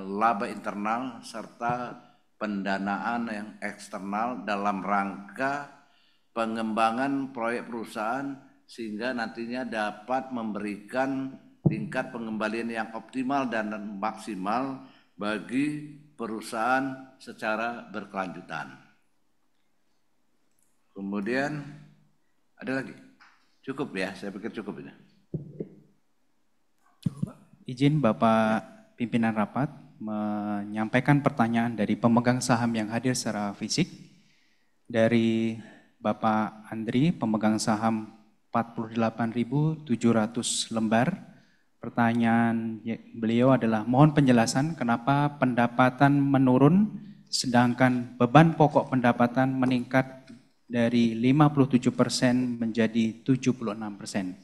laba internal serta pendanaan yang eksternal dalam rangka pengembangan proyek perusahaan sehingga nantinya dapat memberikan tingkat pengembalian yang optimal dan maksimal bagi perusahaan secara berkelanjutan. Kemudian ada lagi? Cukup ya, saya pikir cukup ini. Izin Bapak Pimpinan Rapat menyampaikan pertanyaan dari pemegang saham yang hadir secara fisik. Dari Bapak Andri, pemegang saham 48.700 lembar. Pertanyaan beliau adalah mohon penjelasan kenapa pendapatan menurun sedangkan beban pokok pendapatan meningkat dari 57% menjadi 76%.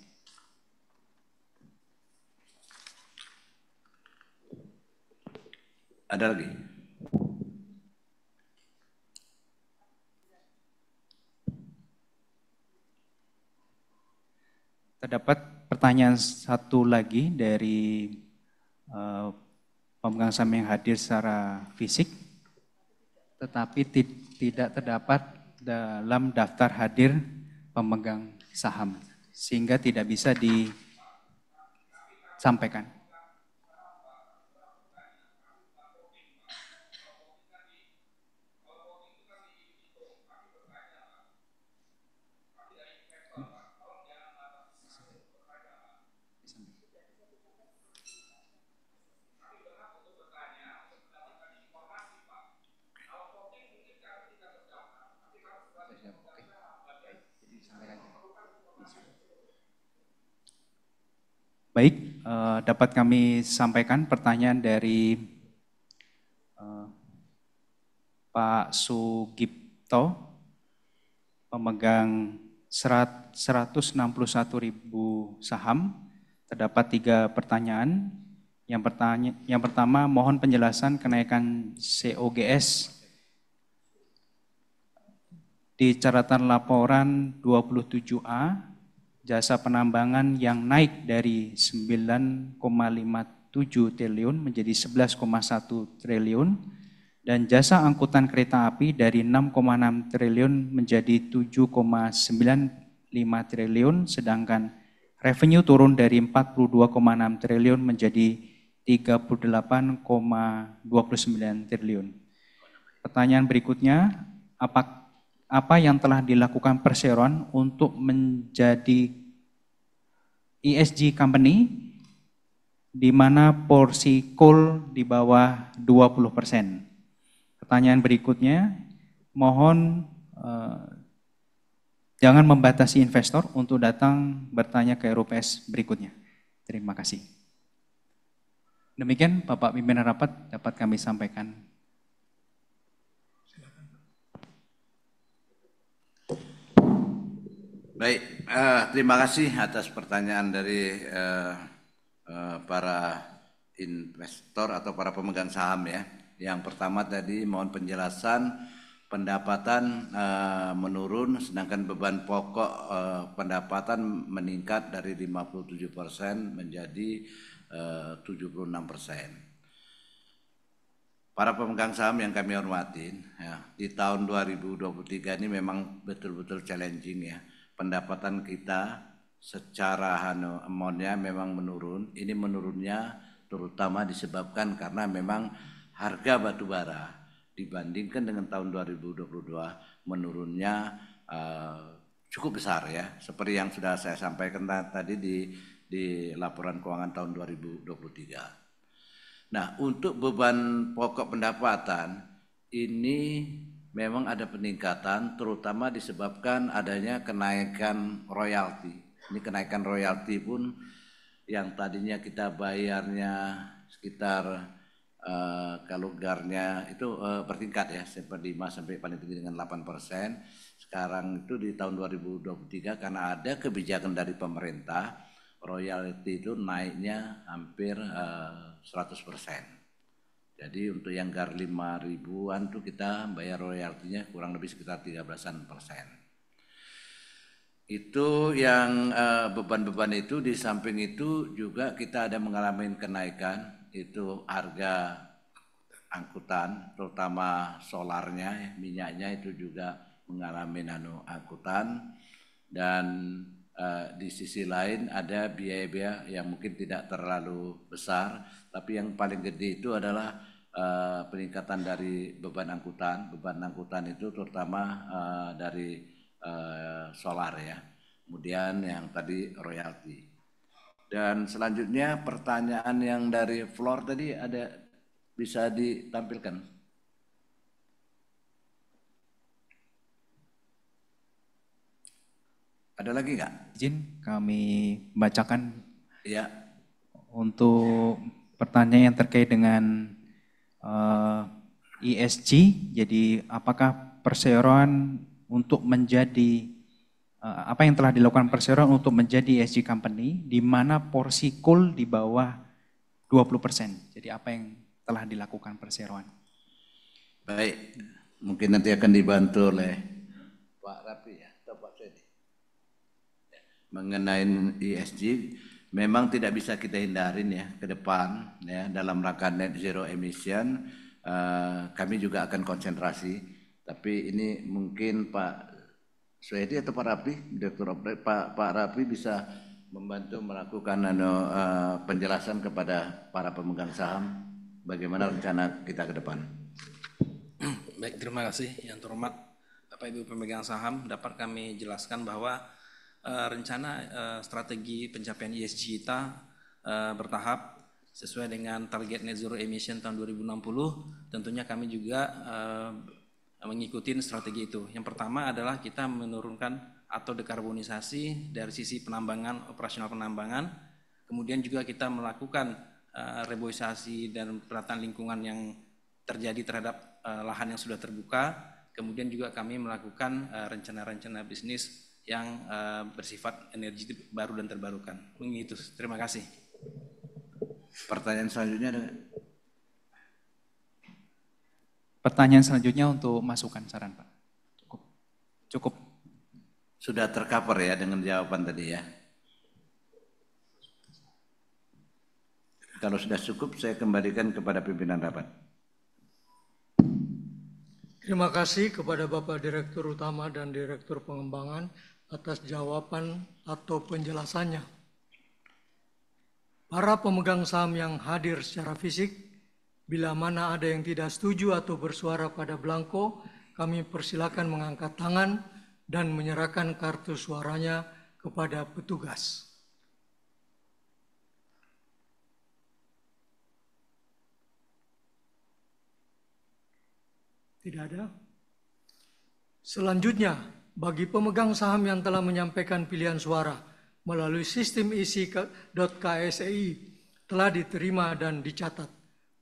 Ada lagi? Terdapat pertanyaan satu lagi dari pemegang saham yang hadir secara fisik, tetapi tidak terdapat dalam daftar hadir pemegang saham, sehingga tidak bisa disampaikan. Baik, dapat kami sampaikan pertanyaan dari Pak Sugipto, pemegang 161.000 saham. Terdapat 3 pertanyaan. Yang pertama, mohon penjelasan kenaikan COGS di catatan laporan 27A, jasa penambangan yang naik dari 9,57 triliun menjadi 11,1 triliun, dan jasa angkutan kereta api dari 6,6 triliun menjadi 7,95 triliun, sedangkan revenue turun dari 42,6 triliun menjadi 38,29 triliun. Pertanyaan berikutnya, apa yang telah dilakukan perseroan untuk menjadi ESG company di mana porsi coal di bawah 20%? Pertanyaan berikutnya, mohon jangan membatasi investor untuk datang bertanya ke RUPS berikutnya. Terima kasih. Demikian Bapak Pimpinan Rapat dapat kami sampaikan. Baik, terima kasih atas pertanyaan dari para investor atau para pemegang saham ya. Yang pertama tadi mohon penjelasan pendapatan menurun, sedangkan beban pokok pendapatan meningkat dari 57% menjadi 76%. Para pemegang saham yang kami hormatin, ya, di tahun 2023 ini memang betul-betul challenging ya. Pendapatan kita secara amount-nya memang menurun. Ini menurunnya terutama disebabkan karena memang harga batu bara dibandingkan dengan tahun 2022 menurunnya cukup besar ya. Seperti yang sudah saya sampaikan tadi di laporan keuangan tahun 2023. Nah, untuk beban pokok pendapatan ini memang ada peningkatan, terutama disebabkan adanya kenaikan royalti. Ini kenaikan royalti pun yang tadinya kita bayarnya sekitar kalau garnya itu bertingkat ya, seperti 5 sampai paling tinggi dengan 8%. Sekarang itu di tahun 2023 karena ada kebijakan dari pemerintah, royalti itu naiknya hampir 100%. Jadi untuk yang GAR 5.000-an tuh kita bayar royaltinya kurang lebih sekitar 13%. Itu yang beban-beban itu. Di samping itu juga kita ada mengalami kenaikan itu harga angkutan, terutama solarnya, minyaknya itu juga mengalami angkutan. Dan di sisi lain ada biaya-biaya yang mungkin tidak terlalu besar, tapi yang paling gede itu adalah peningkatan dari beban angkutan. Beban angkutan itu terutama dari solar ya. Kemudian yang tadi royalti. Dan selanjutnya pertanyaan yang dari floor tadi ada bisa ditampilkan. Ada lagi nggak? Izin kami bacakan Ya. untuk pertanyaan yang terkait dengan ESG. Jadi apakah perseroan untuk menjadi apa yang telah dilakukan perseroan untuk menjadi ESG company di mana porsi coal di bawah 20%. Jadi apa yang telah dilakukan perseroan? Baik, mungkin nanti akan dibantu oleh Pak Rapi ya atau Pak Fedi. Mengenai ESG memang tidak bisa kita hindarin ya ke depan ya, dalam rangka net zero emission kami juga akan konsentrasi, tapi ini mungkin Pak Swedi atau Pak Rapi, Direktur Operasi, Pak Rapi bisa membantu melakukan penjelasan kepada para pemegang saham bagaimana rencana kita ke depan. Baik, terima kasih yang terhormat Bapak Ibu pemegang saham. Dapat kami jelaskan bahwa rencana strategi pencapaian ESG kita bertahap sesuai dengan target net zero emission tahun 2060. Tentunya kami juga mengikuti strategi itu. Yang pertama adalah kita menurunkan atau dekarbonisasi dari sisi penambangan, operasional penambangan. Kemudian juga kita melakukan reboisasi dan penataan lingkungan yang terjadi terhadap lahan yang sudah terbuka. Kemudian juga kami melakukan rencana-rencana bisnis yang bersifat energi baru dan terbarukan. Begitu. Terima kasih. Pertanyaan selanjutnya ada? Pertanyaan selanjutnya untuk masukan saran, Pak. Cukup. Sudah tercover ya dengan jawaban tadi ya. Kalau sudah cukup, saya kembalikan kepada pimpinan rapat. Terima kasih kepada Bapak Direktur Utama dan Direktur Pengembangan atas jawaban atau penjelasannya. Para pemegang saham yang hadir secara fisik, bila mana ada yang tidak setuju atau bersuara pada belangko, kami persilakan mengangkat tangan dan menyerahkan kartu suaranya kepada petugas. Tidak ada. Selanjutnya, bagi pemegang saham yang telah menyampaikan pilihan suara melalui sistem isi.ksei telah diterima dan dicatat.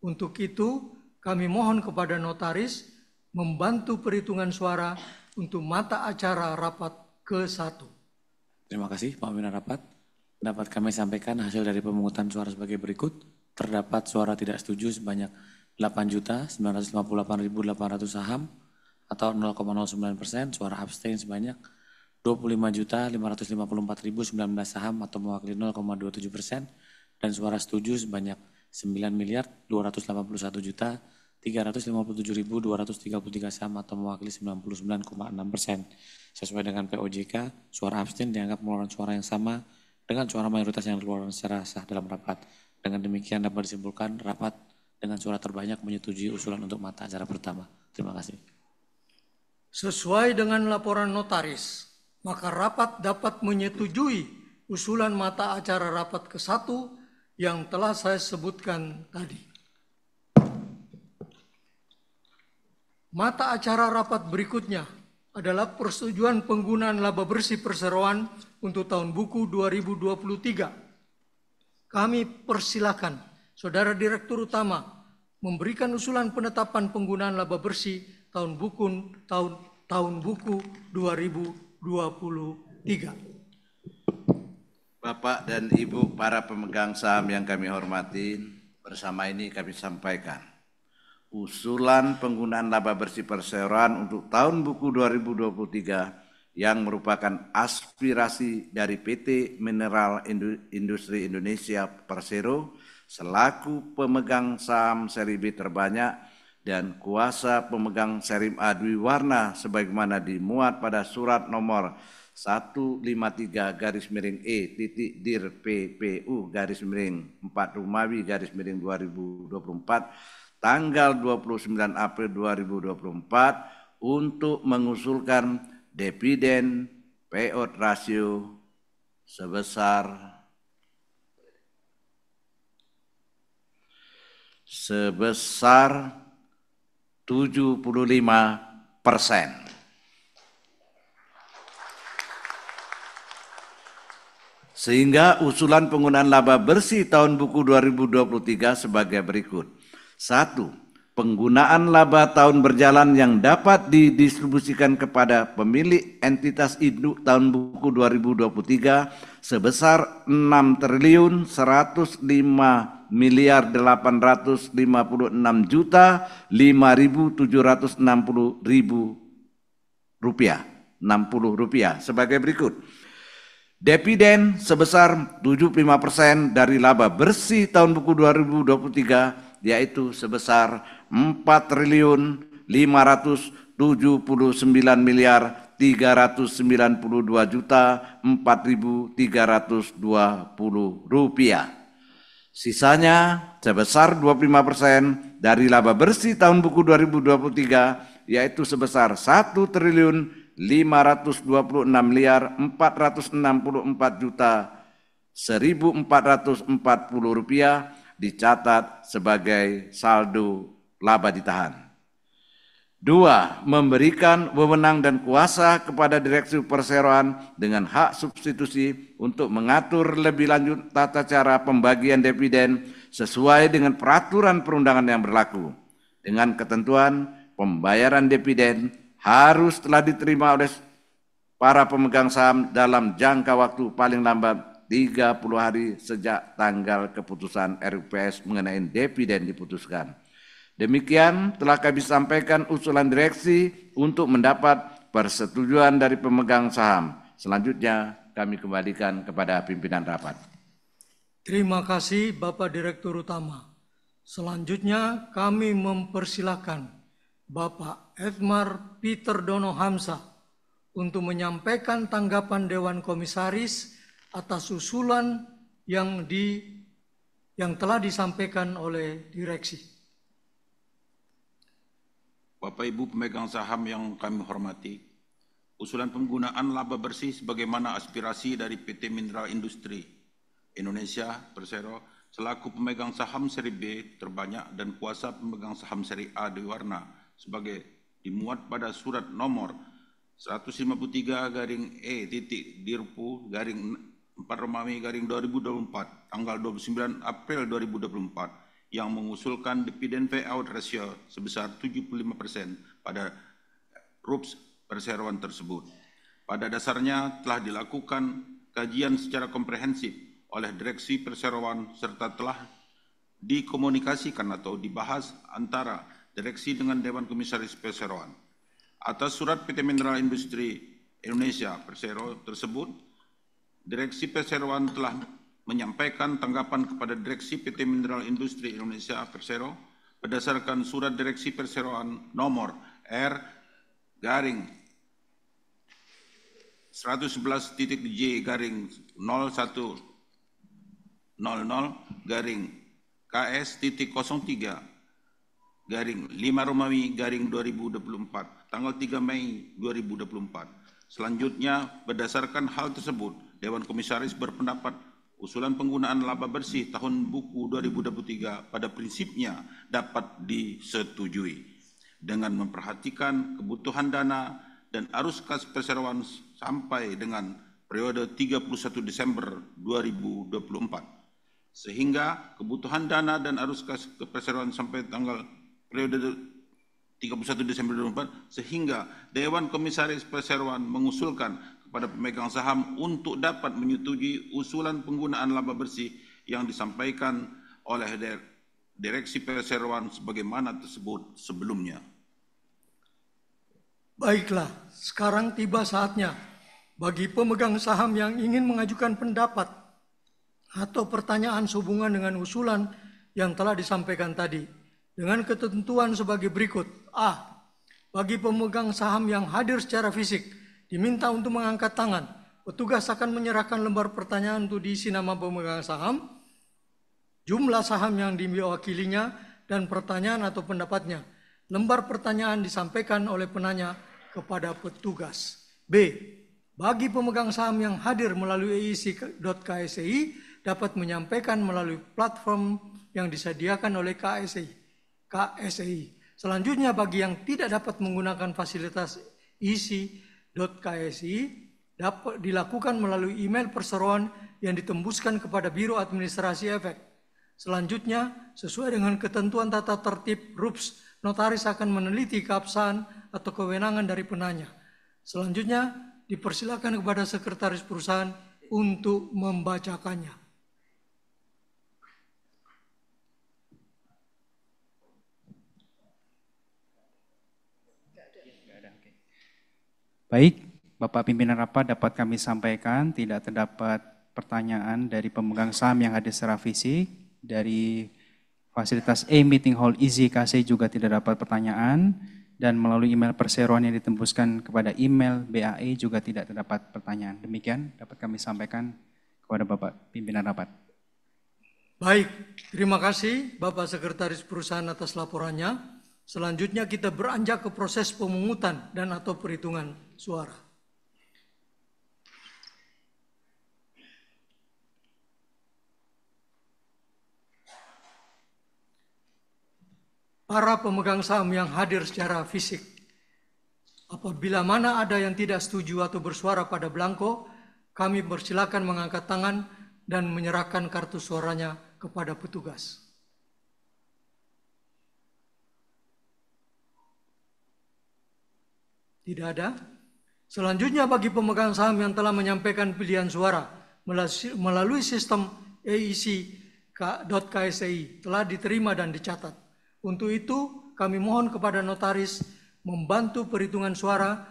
Untuk itu, kami mohon kepada notaris membantu perhitungan suara untuk mata acara rapat ke-1. Terima kasih Pak Pimpinan Rapat. Dapat kami sampaikan hasil dari pemungutan suara sebagai berikut. Terdapat suara tidak setuju sebanyak 8.958.800 saham atau 0,09%, suara abstain sebanyak 25.554.019 saham atau mewakili 0,27%, dan suara setuju sebanyak 9.281.357.233 saham atau mewakili 99,6%. Sesuai dengan POJK, suara abstain dianggap mengeluarkan suara yang sama dengan suara mayoritas yang dikeluarkan secara sah dalam rapat. Dengan demikian dapat disimpulkan rapat dengan suara terbanyak menyetujui usulan untuk mata acara pertama. Terima kasih. Sesuai dengan laporan notaris, maka rapat dapat menyetujui usulan mata acara rapat ke-1 yang telah saya sebutkan tadi. Mata acara rapat berikutnya adalah persetujuan penggunaan laba bersih perseroan untuk tahun buku 2023. Kami persilakan Saudara Direktur Utama memberikan usulan penetapan penggunaan laba bersih tahun buku 2023. Bapak dan Ibu para pemegang saham yang kami hormati, bersama ini kami sampaikan usulan penggunaan laba bersih perseroan untuk tahun buku 2023 yang merupakan aspirasi dari PT Mineral Industri Indonesia Persero selaku pemegang saham seri B terbanyak dan kuasa pemegang seri A Dwi Warna sebagaimana dimuat pada surat nomor 153-E-dir-PPU-4 Rumawi-2024 tanggal 29 April 2024 untuk mengusulkan dividen payout ratio sebesar 75%. Sehingga usulan penggunaan laba bersih tahun buku 2023 sebagai berikut. 1. Penggunaan laba tahun berjalan yang dapat didistribusikan kepada pemilik entitas induk tahun buku 2023 sebesar 6.556.5.760.000 rupiah sebagai berikut. Dividen sebesar 75% dari laba bersih tahun buku 2023 yaitu sebesar 4.599.392.4.320 rupiah. Sisanya sebesar 25% dari laba bersih tahun buku 2023 yaitu sebesar 1.526.464.1.440 rupiah dicatat sebagai saldo laba ditahan. 2. Memberikan wewenang dan kuasa kepada Direksi Perseroan dengan hak substitusi untuk mengatur lebih lanjut tata cara pembagian dividen sesuai dengan peraturan perundangan yang berlaku. Dengan ketentuan pembayaran dividen harus telah diterima oleh para pemegang saham dalam jangka waktu paling lambat 30 hari sejak tanggal keputusan RUPS mengenai dividen diputuskan. Demikian telah kami sampaikan usulan direksi untuk mendapat persetujuan dari pemegang saham. Selanjutnya kami kembalikan kepada pimpinan rapat. Terima kasih Bapak Direktur Utama. Selanjutnya kami mempersilahkan Bapak Edmar Peter Dono Hamzah untuk menyampaikan tanggapan Dewan Komisaris atas usulan yang telah disampaikan oleh direksi. Bapak Ibu pemegang saham yang kami hormati, usulan penggunaan laba bersih sebagaimana aspirasi dari PT Mineral Industri Indonesia Persero selaku pemegang saham seri B terbanyak dan kuasa pemegang saham seri A Dewi Warna sebagai dimuat pada surat nomor 153-D-Dirpu-4-2024 tanggal 29 April 2024 yang mengusulkan dividen payout ratio sebesar 75% pada RUPS perseroan tersebut. Pada dasarnya telah dilakukan kajian secara komprehensif oleh Direksi Perseroan serta telah dikomunikasikan atau dibahas antara Direksi dengan Dewan Komisaris Perseroan. Atas surat PT Mineral Industri Indonesia Persero tersebut, Direksi Perseroan telah menyampaikan tanggapan kepada Direksi PT Mineral Industri Indonesia Persero berdasarkan surat Direksi Perseroan nomor R-J-01-J-0100-5-2024 tanggal 3 Mei 2024. Selanjutnya, berdasarkan hal tersebut, Dewan Komisaris berpendapat usulan penggunaan laba bersih tahun buku 2023 pada prinsipnya dapat disetujui dengan memperhatikan kebutuhan dana dan arus kas perseroan sampai dengan periode 31 Desember 2024. Sehingga kebutuhan dana dan arus kas perseroan sampai tanggal periode 31 Desember 2024 sehingga Dewan Komisaris Perseroan mengusulkan kepada pemegang saham untuk dapat menyetujui usulan penggunaan laba bersih yang disampaikan oleh Direksi Perseroan sebagaimana tersebut sebelumnya. Baiklah, sekarang tiba saatnya bagi pemegang saham yang ingin mengajukan pendapat atau pertanyaan sehubungan dengan usulan yang telah disampaikan tadi dengan ketentuan sebagai berikut. A. Bagi pemegang saham yang hadir secara fisik diminta untuk mengangkat tangan. Petugas akan menyerahkan lembar pertanyaan untuk diisi nama pemegang saham, jumlah saham yang diwakilinya, dan pertanyaan atau pendapatnya. Lembar pertanyaan disampaikan oleh penanya kepada petugas. B. Bagi pemegang saham yang hadir melalui eic.ksi dapat menyampaikan melalui platform yang disediakan oleh KSI. Selanjutnya, bagi yang tidak dapat menggunakan fasilitas isi.ksi dapat dilakukan melalui email perseroan yang ditembuskan kepada Biro Administrasi Efek. Selanjutnya, sesuai dengan ketentuan tata tertib RUPS, notaris akan meneliti keabsahan atau kewenangan dari penanya. Selanjutnya, dipersilakan kepada sekretaris perusahaan untuk membacakannya. Baik, Bapak Pimpinan Rapat, dapat kami sampaikan tidak terdapat pertanyaan dari pemegang saham yang hadir secara fisik. Dari fasilitas e-meeting hall Easy KC juga tidak dapat pertanyaan. Dan melalui email perseroan yang ditembuskan kepada email BAE juga tidak terdapat pertanyaan. Demikian dapat kami sampaikan kepada Bapak Pimpinan Rapat. Baik, terima kasih Bapak Sekretaris Perusahaan atas laporannya. Selanjutnya kita beranjak ke proses pemungutan dan atau perhitungan suara. para pemegang saham yang hadir secara fisik. Apabila mana ada yang tidak setuju atau bersuara pada belangko, kami persilakan mengangkat tangan dan menyerahkan kartu suaranya kepada petugas. Tidak ada. Selanjutnya bagi pemegang saham yang telah menyampaikan pilihan suara melalui sistem AEC.KSEI telah diterima dan dicatat. Untuk itu kami mohon kepada notaris membantu perhitungan suara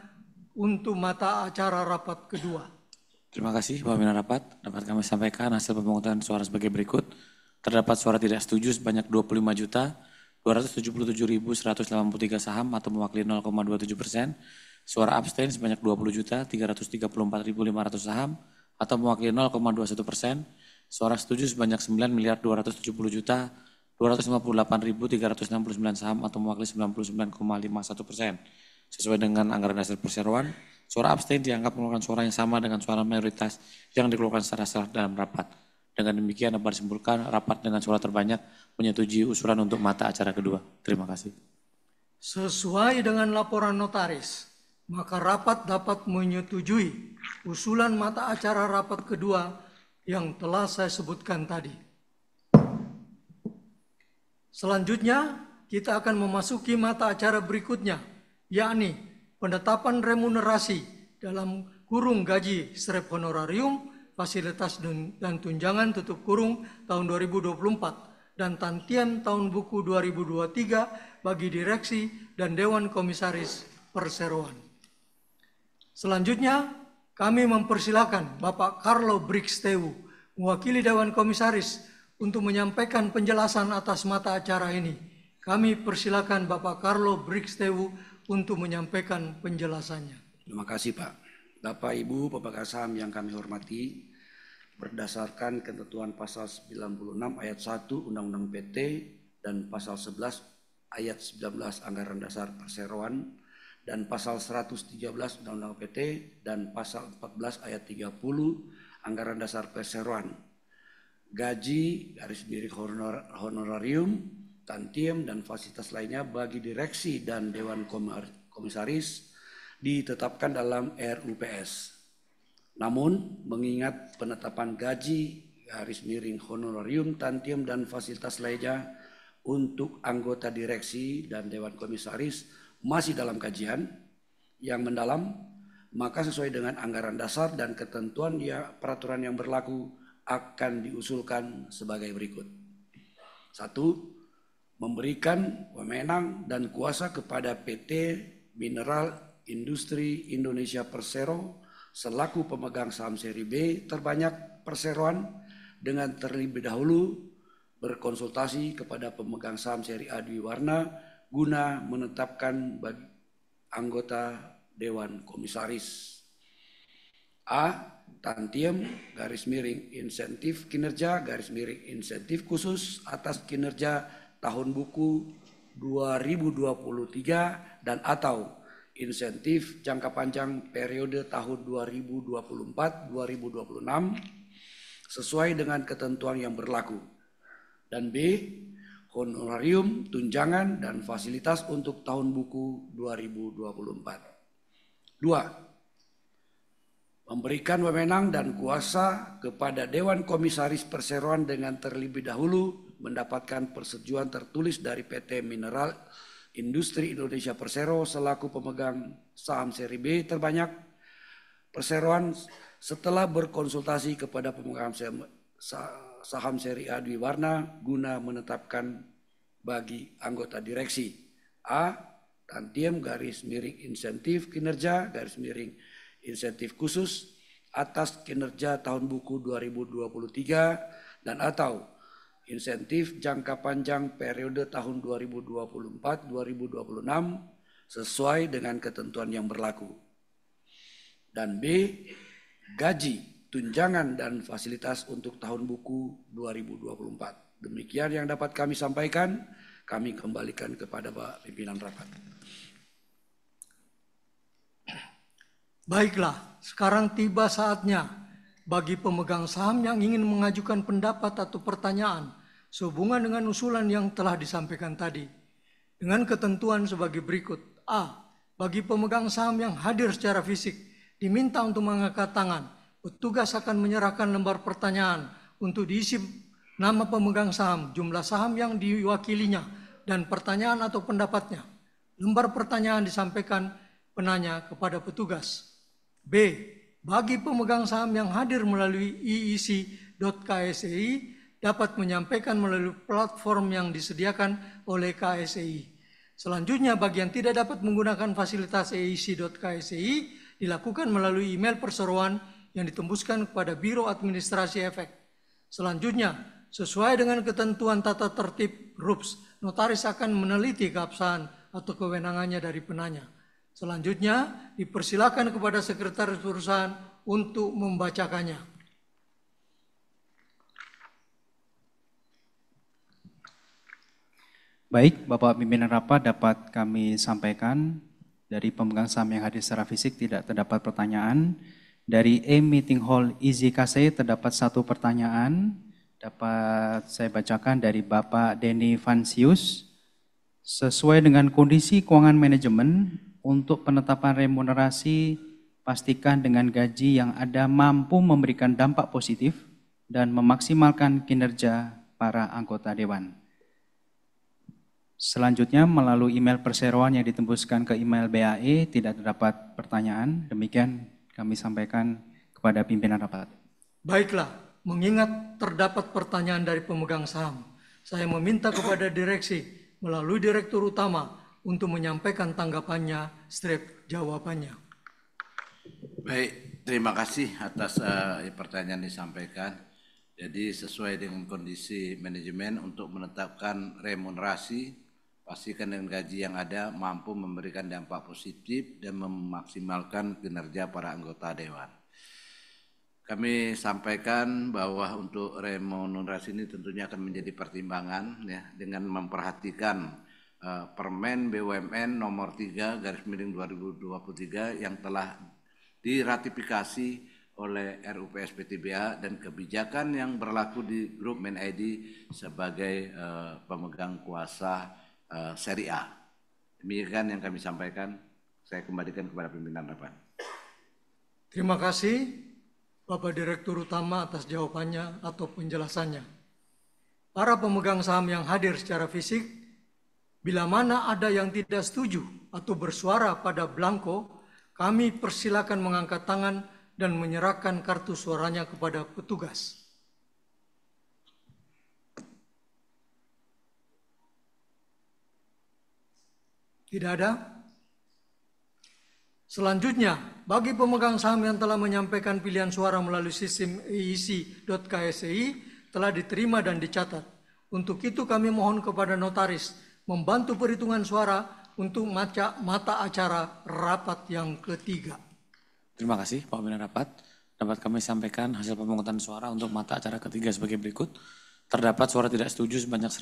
untuk mata acara rapat kedua. Terima kasih Bapak Pimpinan Rapat. Dapat kami sampaikan hasil pemungutan suara sebagai berikut. Terdapat suara tidak setuju sebanyak 25.277.183 saham atau mewakili 0,27%. Suara abstain sebanyak 20.334.500 saham atau mewakili 0,21%. Suara setuju sebanyak 9.270.258.369 saham atau mewakili 99,51%. Sesuai dengan anggaran dasar perseroan, suara abstain dianggap merupakan suara yang sama dengan suara mayoritas yang dikeluarkan secara sah dalam rapat. Dengan demikian dapat disimpulkan rapat dengan suara terbanyak menyetujui usulan untuk mata acara kedua. Terima kasih. Sesuai dengan laporan notaris, maka rapat dapat menyetujui usulan mata acara rapat kedua yang telah saya sebutkan tadi. Selanjutnya, kita akan memasuki mata acara berikutnya, yakni penetapan remunerasi dalam kurung gaji strep honorarium, fasilitas dan tunjangan tutup kurung tahun 2024 dan tantian tahun buku 2023 bagi direksi dan Dewan Komisaris Perseroan. Selanjutnya, kami mempersilakan Bapak Carlo Brixtewu, mewakili Dewan Komisaris, untuk menyampaikan penjelasan atas mata acara ini. Kami persilakan Bapak Carlo Brixtewu untuk menyampaikan penjelasannya. Terima kasih Pak. Bapak Ibu pemegang saham yang kami hormati, berdasarkan ketentuan pasal 96 ayat 1 Undang-Undang PT dan pasal 11 ayat 19 Anggaran Dasar Perseroan dan pasal 113 Undang-Undang PT dan pasal 14 ayat 30 Anggaran Dasar Perseroan, gaji / honorarium, tantiem dan fasilitas lainnya bagi direksi dan Dewan Komisaris ditetapkan dalam RUPS. Namun mengingat penetapan gaji / honorarium, tantiem dan fasilitas lainnya untuk anggota direksi dan Dewan Komisaris masih dalam kajian yang mendalam, maka sesuai dengan anggaran dasar dan ketentuan peraturan yang berlaku akan diusulkan sebagai berikut. 1. Memberikan wewenang dan kuasa kepada PT Mineral Industri Indonesia Persero selaku pemegang saham seri B terbanyak perseroan dengan terlebih dahulu berkonsultasi kepada pemegang saham seri A Dwi Warna guna menetapkan bagi anggota Dewan Komisaris. A. Tantiem / insentif kinerja / insentif khusus atas kinerja tahun buku 2023 dan atau insentif jangka panjang periode tahun 2024-2026 sesuai dengan ketentuan yang berlaku. Dan B. Honorarium, tunjangan, dan fasilitas untuk tahun buku 2024. 2. Memberikan wewenang dan kuasa kepada Dewan Komisaris Perseroan dengan terlebih dahulu mendapatkan persetujuan tertulis dari PT Mineral Industri Indonesia Persero selaku pemegang saham seri B terbanyak perseroan setelah berkonsultasi kepada pemegang saham seri A Dwi Warna guna menetapkan bagi anggota direksi. A. Tantiem / insentif kinerja / insentif khusus atas kinerja tahun buku 2023 dan atau insentif jangka panjang periode tahun 2024-2026 sesuai dengan ketentuan yang berlaku. Dan B. Gaji, tunjangan, dan fasilitas untuk tahun buku 2024. Demikian yang dapat kami sampaikan, kami kembalikan kepada Pak Pimpinan Rapat. Baiklah, sekarang tiba saatnya bagi pemegang saham yang ingin mengajukan pendapat atau pertanyaan sehubungan dengan usulan yang telah disampaikan tadi. dengan ketentuan sebagai berikut. A. Bagi pemegang saham yang hadir secara fisik, diminta untuk mengangkat tangan. Petugas akan menyerahkan lembar pertanyaan untuk diisi nama pemegang saham, jumlah saham yang diwakilinya, dan pertanyaan atau pendapatnya. Lembar pertanyaan disampaikan penanya kepada petugas. B. Bagi pemegang saham yang hadir melalui iec.ksei dapat menyampaikan melalui platform yang disediakan oleh KSEI. Selanjutnya, bagi yang tidak dapat menggunakan fasilitas iec.ksei dilakukan melalui email perseroan yang ditembuskan kepada Biro Administrasi Efek. Selanjutnya, sesuai dengan ketentuan tata tertib RUPS, notaris akan meneliti keabsahan atau kewenangannya dari penanya. Selanjutnya, dipersilakan kepada sekretaris perusahaan untuk membacakannya. Baik, Bapak Pimpinan Rapat, dapat kami sampaikan dari pemegang saham yang hadir secara fisik tidak terdapat pertanyaan. Dari e-meeting hall Easy KSEI terdapat satu pertanyaan. Dapat saya bacakan dari Bapak Denny Vansius. Sesuai dengan kondisi keuangan manajemen, untuk penetapan remunerasi, pastikan dengan gaji yang ada mampu memberikan dampak positif dan memaksimalkan kinerja para anggota Dewan. Selanjutnya, melalui email perseroan yang ditembuskan ke email BAE, tidak terdapat pertanyaan. Demikian kami sampaikan kepada pimpinan rapat. Baiklah, mengingat terdapat pertanyaan dari pemegang saham, saya meminta kepada direksi melalui direktur utama untuk menyampaikan tanggapannya, jawabannya. Baik, terima kasih atas pertanyaan disampaikan. Jadi sesuai dengan kondisi manajemen untuk menetapkan remunerasi, pastikan dengan gaji yang ada mampu memberikan dampak positif dan memaksimalkan kinerja para anggota Dewan. Kami sampaikan bahwa untuk remunerasi ini tentunya akan menjadi pertimbangan ya, dengan memperhatikan Permen BUMN nomor 3/2023 yang telah diratifikasi oleh RUPSPTBA dan kebijakan yang berlaku di grup MenID sebagai pemegang kuasa Seri A. Demikian yang kami sampaikan. Saya kembalikan kepada pimpinan rapat. Terima kasih Bapak Direktur Utama atas jawabannya atau penjelasannya. Para pemegang saham yang hadir secara fisik, bila mana ada yang tidak setuju atau bersuara pada blanko, kami persilakan mengangkat tangan dan menyerahkan kartu suaranya kepada petugas. Tidak ada? Selanjutnya, bagi pemegang saham yang telah menyampaikan pilihan suara melalui sistem iec.ksei telah diterima dan dicatat. Untuk itu kami mohon kepada notaris membantu perhitungan suara untuk mata acara rapat yang ketiga. Terima kasih Pak Pimpinan Rapat. Dapat kami sampaikan hasil pemungutan suara untuk mata acara ketiga sebagai berikut. Terdapat suara tidak setuju sebanyak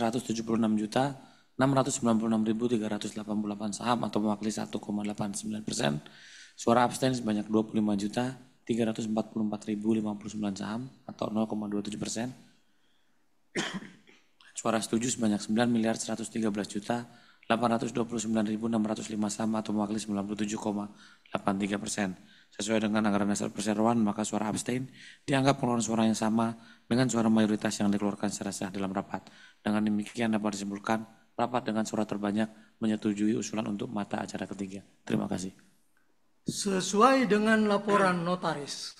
176.696.388 saham atau mewakili 1,89%. Suara abstain sebanyak 25.344.059 saham atau 0,27%. Suara setuju sebanyak 9.113.829.605 saham atau mewakili 97,83%. Sesuai dengan anggaran dasar perseroan, maka suara abstain dianggap pengeluaran suara yang sama dengan suara mayoritas yang dikeluarkan secara sah dalam rapat. Dengan demikian dapat disimpulkan rapat dengan suara terbanyak menyetujui usulan untuk mata acara ketiga. Terima kasih. Sesuai dengan laporan notaris,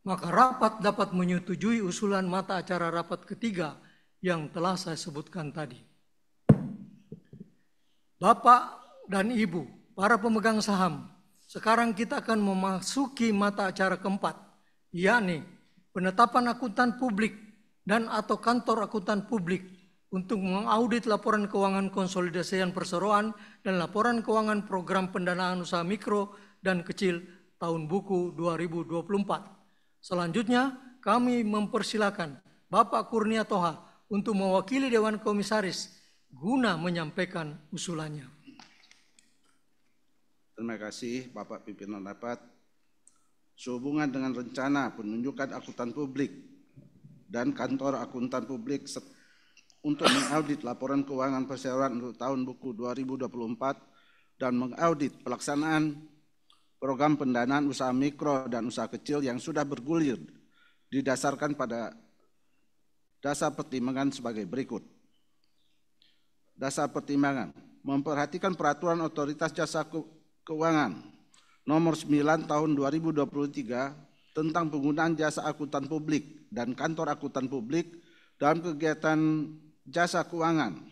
maka rapat dapat menyetujui usulan mata acara rapat ketiga yang telah saya sebutkan tadi. Bapak dan Ibu, para pemegang saham, sekarang kita akan memasuki mata acara keempat, yakni penetapan akuntan publik dan atau kantor akuntan publik untuk mengaudit laporan keuangan konsolidasian perseroan dan laporan keuangan program pendanaan usaha mikro dan kecil tahun buku 2024. Selanjutnya, kami mempersilakan Bapak Kurnia Toha untuk mewakili Dewan Komisaris guna menyampaikan usulannya. Terima kasih Bapak Pimpinan Rapat. Sehubungan dengan rencana penunjukan akuntan publik dan kantor akuntan publik untuk mengaudit laporan keuangan perseroan untuk tahun buku 2024 dan mengaudit pelaksanaan program pendanaan usaha mikro dan usaha kecil yang sudah bergulir didasarkan pada dasar pertimbangan sebagai berikut. Dasar pertimbangan, memperhatikan peraturan otoritas jasa keuangan nomor 9 tahun 2023 tentang penggunaan jasa akuntan publik dan kantor akuntan publik dalam kegiatan jasa keuangan.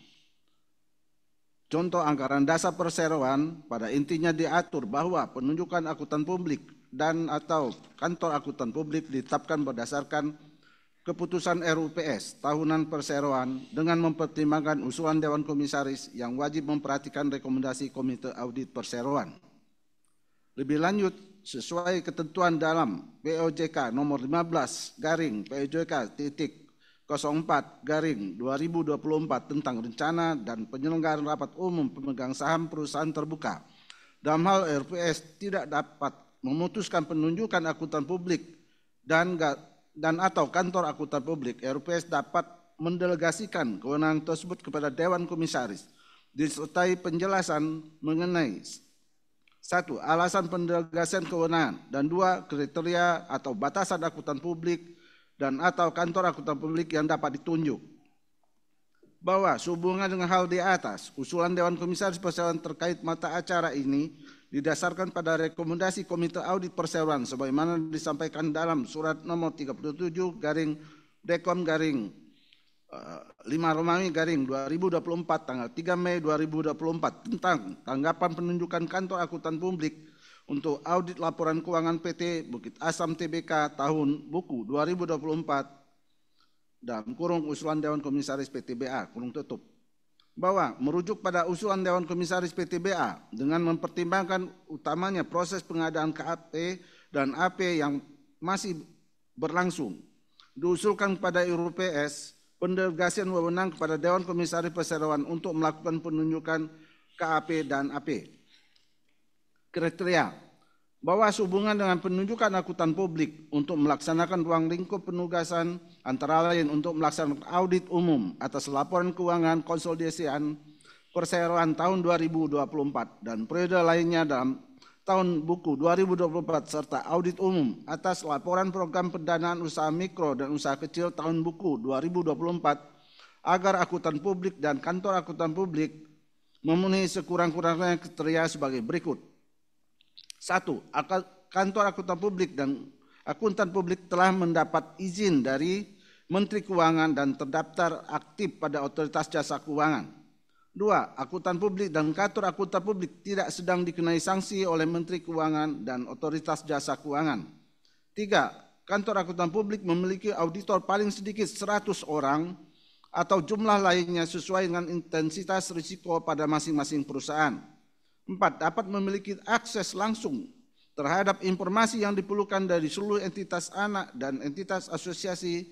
Contoh anggaran dasar perseroan pada intinya diatur bahwa penunjukan akuntan publik dan atau kantor akuntan publik ditetapkan berdasarkan keputusan RUPS tahunan perseroan dengan mempertimbangkan usulan Dewan Komisaris yang wajib memperhatikan rekomendasi Komite Audit Perseroan. Lebih lanjut, sesuai ketentuan dalam POJK nomor 15 garing POJK.04/2024 tentang rencana dan penyelenggaraan rapat umum pemegang saham perusahaan terbuka. Dalam hal RUPS tidak dapat memutuskan penunjukan akuntan publik dan atau kantor akuntan publik, RUPS dapat mendelegasikan kewenangan tersebut kepada Dewan Komisaris disertai penjelasan mengenai 1. Alasan pendelegasian kewenangan dan 2. Kriteria atau batasan akuntan publik dan atau kantor akuntan publik yang dapat ditunjuk. Bahwa sehubungan dengan hal di atas, usulan Dewan Komisaris Perseroan terkait mata acara ini didasarkan pada rekomendasi Komite Audit Perseroan sebagaimana disampaikan dalam surat nomor 37 garing Dekom garing 5 Romawi garing 2024 tanggal 3 Mei 2024 tentang tanggapan penunjukan kantor akuntan publik untuk audit laporan keuangan PT Bukit Asam Tbk tahun buku 2024 dalam kurung usulan Dewan Komisaris PTBA kurung tutup, bahwa merujuk pada usulan Dewan Komisaris PTBA dengan mempertimbangkan utamanya proses pengadaan KAP dan AP yang masih berlangsung, diusulkan pada RUPS pendelegasian wewenang kepada Dewan Komisaris Perseroan untuk melakukan penunjukan KAP dan AP. Kriteria, bahwa sehubungan dengan penunjukan akuntan publik untuk melaksanakan ruang lingkup penugasan antara lain untuk melaksanakan audit umum atas laporan keuangan konsolidasian perseroan tahun 2024 dan periode lainnya dalam tahun buku 2024 serta audit umum atas laporan program pendanaan usaha mikro dan usaha kecil tahun buku 2024 agar akuntan publik dan kantor akuntan publik memenuhi sekurang-kurangnya kriteria sebagai berikut. 1. Kantor akuntan publik dan akuntan publik telah mendapat izin dari Menteri Keuangan dan terdaftar aktif pada Otoritas Jasa Keuangan. 2. Akuntan publik dan kantor akuntan publik tidak sedang dikenai sanksi oleh Menteri Keuangan dan Otoritas Jasa Keuangan. 3. Kantor akuntan publik memiliki auditor paling sedikit 100 orang atau jumlah lainnya sesuai dengan intensitas risiko pada masing-masing perusahaan. 4. Dapat memiliki akses langsung terhadap informasi yang diperlukan dari seluruh entitas anak dan entitas asosiasi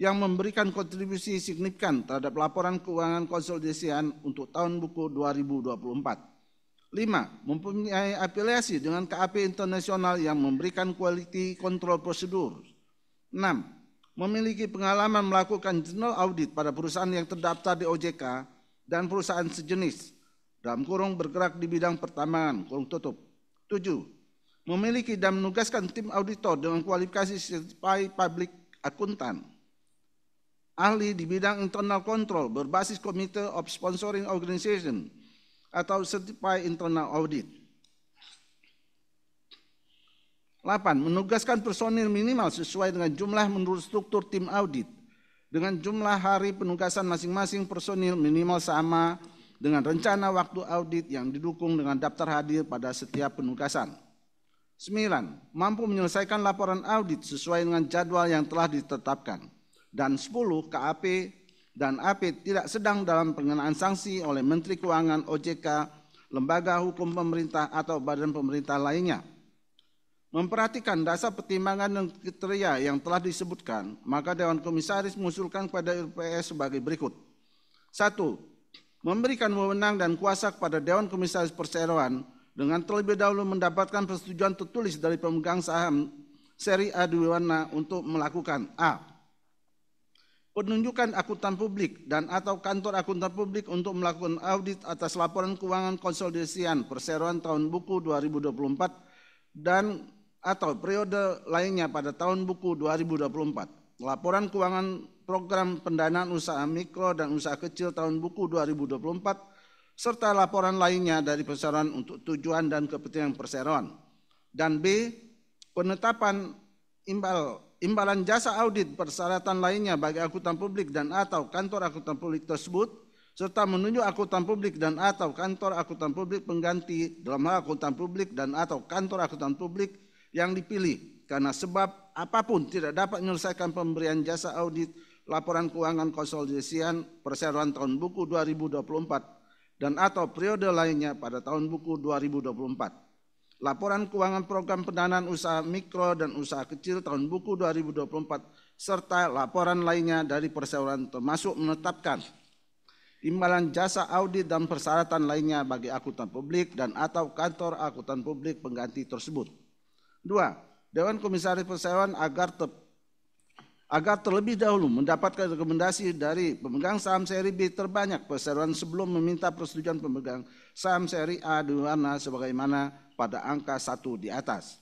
yang memberikan kontribusi signifikan terhadap laporan keuangan konsolidasian untuk tahun buku 2024. 5. Mempunyai afiliasi dengan KAP internasional yang memberikan quality control prosedur. 6. Memiliki pengalaman melakukan general audit pada perusahaan yang terdaftar di OJK dan perusahaan sejenis dalam kurung bergerak di bidang pertambangan, kurung tutup. 7. Memiliki dan menugaskan tim auditor dengan kualifikasi certified public akuntan, ahli di bidang internal control berbasis Committee of Sponsoring Organization atau certified internal audit. 8. Menugaskan personil minimal sesuai dengan jumlah menurut struktur tim audit dengan jumlah hari penugasan masing-masing personil minimal sama dengan rencana waktu audit yang didukung dengan daftar hadir pada setiap penugasan. 9. Mampu menyelesaikan laporan audit sesuai dengan jadwal yang telah ditetapkan. Dan 10. KAP dan AP tidak sedang dalam pengenaan sanksi oleh Menteri Keuangan, OJK, lembaga hukum pemerintah atau badan pemerintah lainnya. Memperhatikan dasar pertimbangan dan kriteria yang telah disebutkan, maka Dewan Komisaris mengusulkan kepada RUPS sebagai berikut. 1. Memberikan wewenang dan kuasa kepada Dewan Komisaris Perseroan dengan terlebih dahulu mendapatkan persetujuan tertulis dari pemegang saham seri A Dwi Warna untuk melakukan A. penunjukan akuntan publik dan atau kantor akuntan publik untuk melakukan audit atas laporan keuangan konsolidasian perseroan tahun buku 2024 dan atau periode lainnya pada tahun buku 2024. Laporan keuangan program pendanaan usaha mikro dan usaha kecil tahun buku 2024 serta laporan lainnya dari perseroan untuk tujuan dan kepentingan perseroan. Dan B, penetapan imbalan jasa audit persyaratan lainnya bagi akuntan publik dan atau kantor akuntan publik tersebut serta menunjuk akuntan publik dan atau kantor akuntan publik pengganti dalam hal akuntan publik dan atau kantor akuntan publik yang dipilih karena sebab apapun tidak dapat menyelesaikan pemberian jasa audit laporan keuangan konsolidasian perseroan tahun buku 2024 dan atau periode lainnya pada tahun buku 2024. Laporan keuangan program pendanaan usaha mikro dan usaha kecil tahun buku 2024 serta laporan lainnya dari perseroan termasuk menetapkan imbalan jasa audit dan persyaratan lainnya bagi akuntan publik dan atau kantor akuntan publik pengganti tersebut. 2. Dewan Komisaris Perseroan agar terlebih dahulu mendapatkan rekomendasi dari pemegang saham seri B terbanyak perseroan sebelum meminta persetujuan pemegang saham seri A di warna sebagaimana pada angka 1 di atas.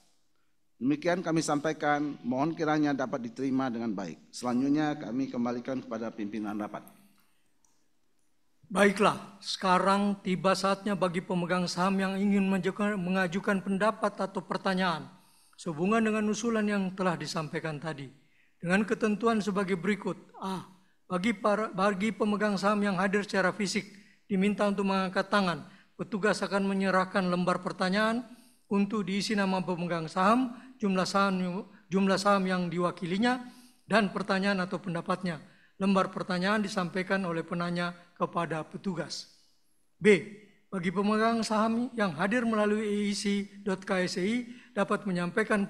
Demikian kami sampaikan, mohon kiranya dapat diterima dengan baik. Selanjutnya kami kembalikan kepada pimpinan rapat. Baiklah, sekarang tiba saatnya bagi pemegang saham yang ingin mengajukan pendapat atau pertanyaan sehubungan dengan usulan yang telah disampaikan tadi. Dengan ketentuan sebagai berikut. A. Bagi pemegang saham yang hadir secara fisik diminta untuk mengangkat tangan. Petugas akan menyerahkan lembar pertanyaan untuk diisi nama pemegang saham, jumlah saham yang diwakilinya, dan pertanyaan atau pendapatnya. Lembar pertanyaan disampaikan oleh penanya kepada petugas. B. Bagi pemegang saham yang hadir melalui eic.ksi dapat menyampaikan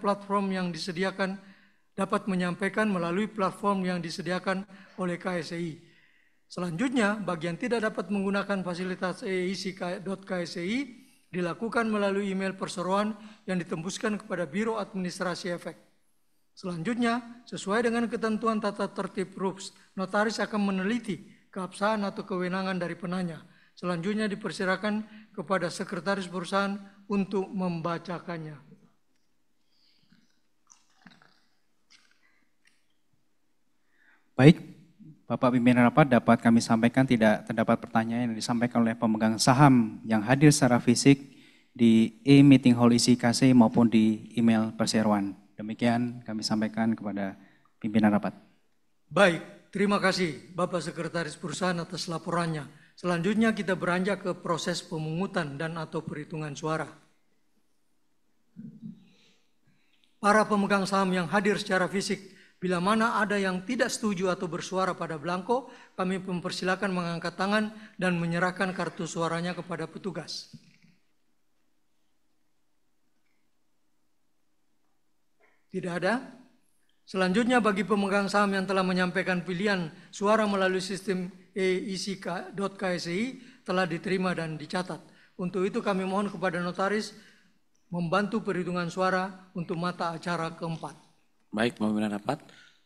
melalui platform yang disediakan oleh KSEI. Selanjutnya, bagi yang tidak dapat menggunakan fasilitas eic.ksi dilakukan melalui email perseroan yang ditembuskan kepada Biro Administrasi Efek. Selanjutnya, sesuai dengan ketentuan tata tertib RUPS, notaris akan meneliti keabsahan atau kewenangan dari penanya. Selanjutnya dipersilakan kepada sekretaris perusahaan untuk membacakannya. Baik, Bapak Pimpinan Rapat, dapat kami sampaikan tidak terdapat pertanyaan yang disampaikan oleh pemegang saham yang hadir secara fisik di e-meeting hall isi KC maupun di email perseroan. Demikian kami sampaikan kepada pimpinan rapat. Baik, terima kasih Bapak Sekretaris Perusahaan atas laporannya. Selanjutnya kita beranjak ke proses pemungutan dan atau perhitungan suara. Para pemegang saham yang hadir secara fisik, bila mana ada yang tidak setuju atau bersuara pada belangko, kami mempersilakan mengangkat tangan dan menyerahkan kartu suaranya kepada petugas. Tidak ada? Selanjutnya bagi pemegang saham yang telah menyampaikan pilihan suara melalui sistem eic.ksi telah diterima dan dicatat. Untuk itu kami mohon kepada notaris membantu perhitungan suara untuk mata acara keempat. Baik, pimpinan rapat,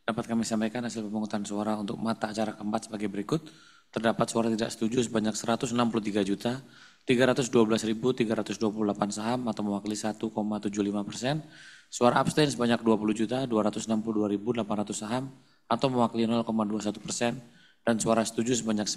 dapat kami sampaikan hasil pemungutan suara untuk mata acara keempat sebagai berikut. Terdapat suara tidak setuju sebanyak 163.312.328 saham atau mewakili 1,75%. Suara abstain sebanyak 20.262.800 saham atau mewakili 0,21%. Dan suara setuju sebanyak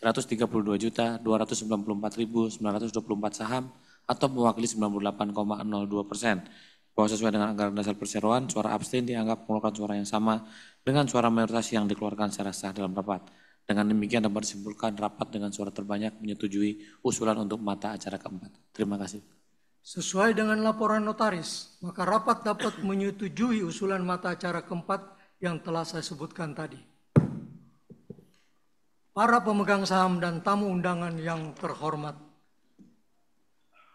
9.132.294.924 saham atau mewakili 98,02%. Bahwa sesuai dengan anggaran dasar perseroan, suara abstain dianggap mengeluarkan suara yang sama dengan suara mayoritas yang dikeluarkan secara sah dalam rapat. Dengan demikian dapat disimpulkan rapat dengan suara terbanyak menyetujui usulan untuk mata acara keempat. Terima kasih. Sesuai dengan laporan notaris, maka rapat dapat menyetujui usulan mata acara keempat yang telah saya sebutkan tadi. Para pemegang saham dan tamu undangan yang terhormat,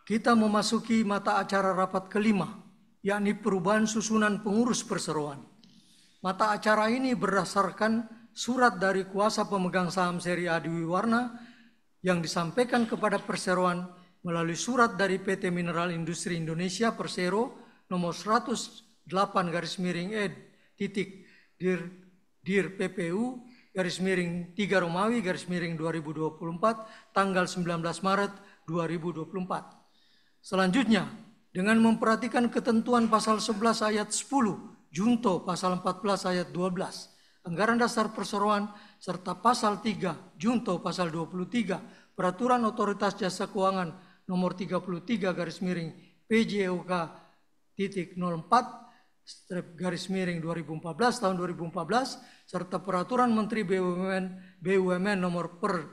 kita memasuki mata acara rapat kelima, yakni perubahan susunan pengurus perseroan. Mata acara ini berdasarkan surat dari kuasa pemegang saham seri A Dwi Warna yang disampaikan kepada perseroan melalui surat dari PT Mineral Industri Indonesia Persero nomor 108/E Dir PPU garis miring 3 Romawi garis miring 2024 tanggal 19 Maret 2024. Selanjutnya, dengan memperhatikan ketentuan pasal 11 ayat 10, junto pasal 14 ayat 12, anggaran dasar perseroan serta pasal 3, junto pasal 23, peraturan otoritas jasa keuangan nomor 33 garis miring PJOK titik 04 strip garis miring 2014 tahun 2014 serta peraturan Menteri BUMN nomor per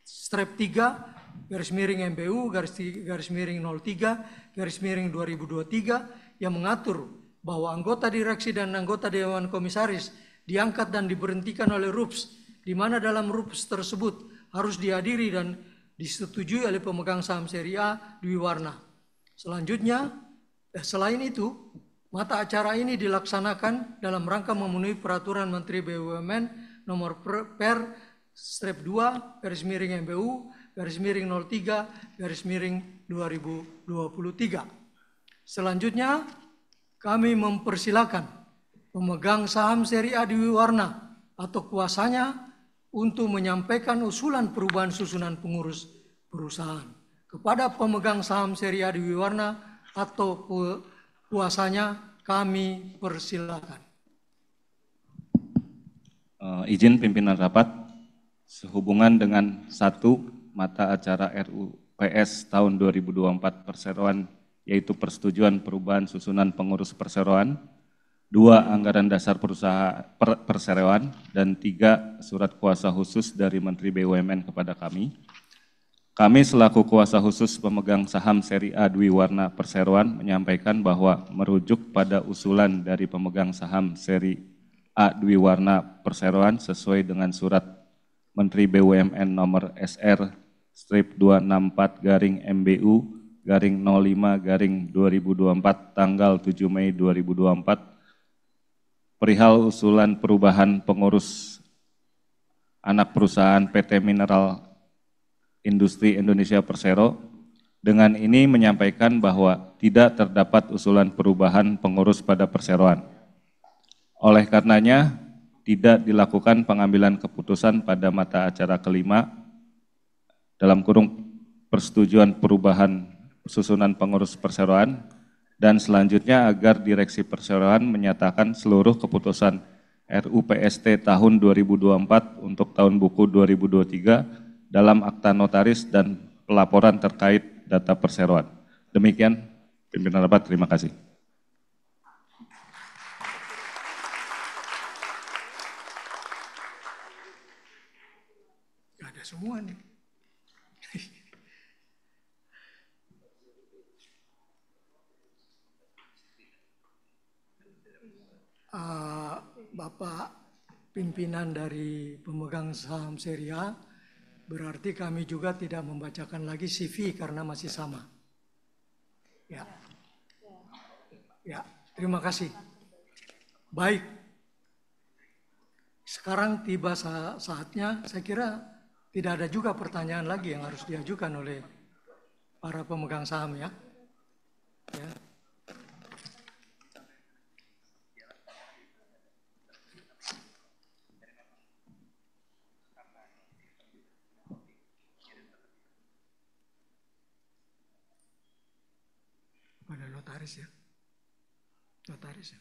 strip 3 garis miring MBU garis miring 03 garis miring 2023 yang mengatur bahwa anggota direksi dan anggota Dewan Komisaris diangkat dan diberhentikan oleh RUPS, di mana dalam RUPS tersebut harus dihadiri dan disetujui oleh pemegang saham seri A Dwi Warna. Selanjutnya, selain itu, mata acara ini dilaksanakan dalam rangka memenuhi peraturan Menteri BUMN nomor per strip 2 garis miring MBU garis miring 03 garis miring 2023. Selanjutnya, kami mempersilakan pemegang saham seri A Dwi Warna atau kuasanya untuk menyampaikan usulan perubahan susunan pengurus perusahaan. Kepada pemegang saham seri A Dwi Warna atau kuasanya kami persilakan. Izin pimpinan rapat, sehubungan dengan 1 mata acara RUPS tahun 2024 perseroan, yaitu persetujuan perubahan susunan pengurus perseroan, 2 anggaran dasar perseroan, dan 3 surat kuasa khusus dari Menteri BUMN kepada kami. Kami selaku kuasa khusus pemegang saham seri A Dwi Warna Perseroan menyampaikan bahwa merujuk pada usulan dari pemegang saham seri A Dwi Warna Perseroan sesuai dengan surat Menteri BUMN nomor SR strip 264 garing MBU garing 05 garing 2024 tanggal 7 Mei 2024 perihal usulan perubahan pengurus anak perusahaan PT Mineral Industri Indonesia Persero, dengan ini menyampaikan bahwa tidak terdapat usulan perubahan pengurus pada perseroan. Oleh karenanya, tidak dilakukan pengambilan keputusan pada mata acara kelima dalam kurung persetujuan perubahan susunan pengurus perseroan, dan selanjutnya agar direksi perseroan menyatakan seluruh keputusan RUPST tahun 2024 untuk tahun buku 2023 dalam akta notaris dan pelaporan terkait data perseroan. Demikian, pimpinan rapat, terima kasih. Gak ada semua nih. Bapak pimpinan dari pemegang saham seri A, berarti kami juga tidak membacakan lagi CV karena masih sama. Ya, terima kasih. Baik, sekarang tiba saatnya, saya kira tidak ada juga pertanyaan lagi yang harus diajukan oleh para pemegang saham ya. Pada notaris ya. Notaris ya.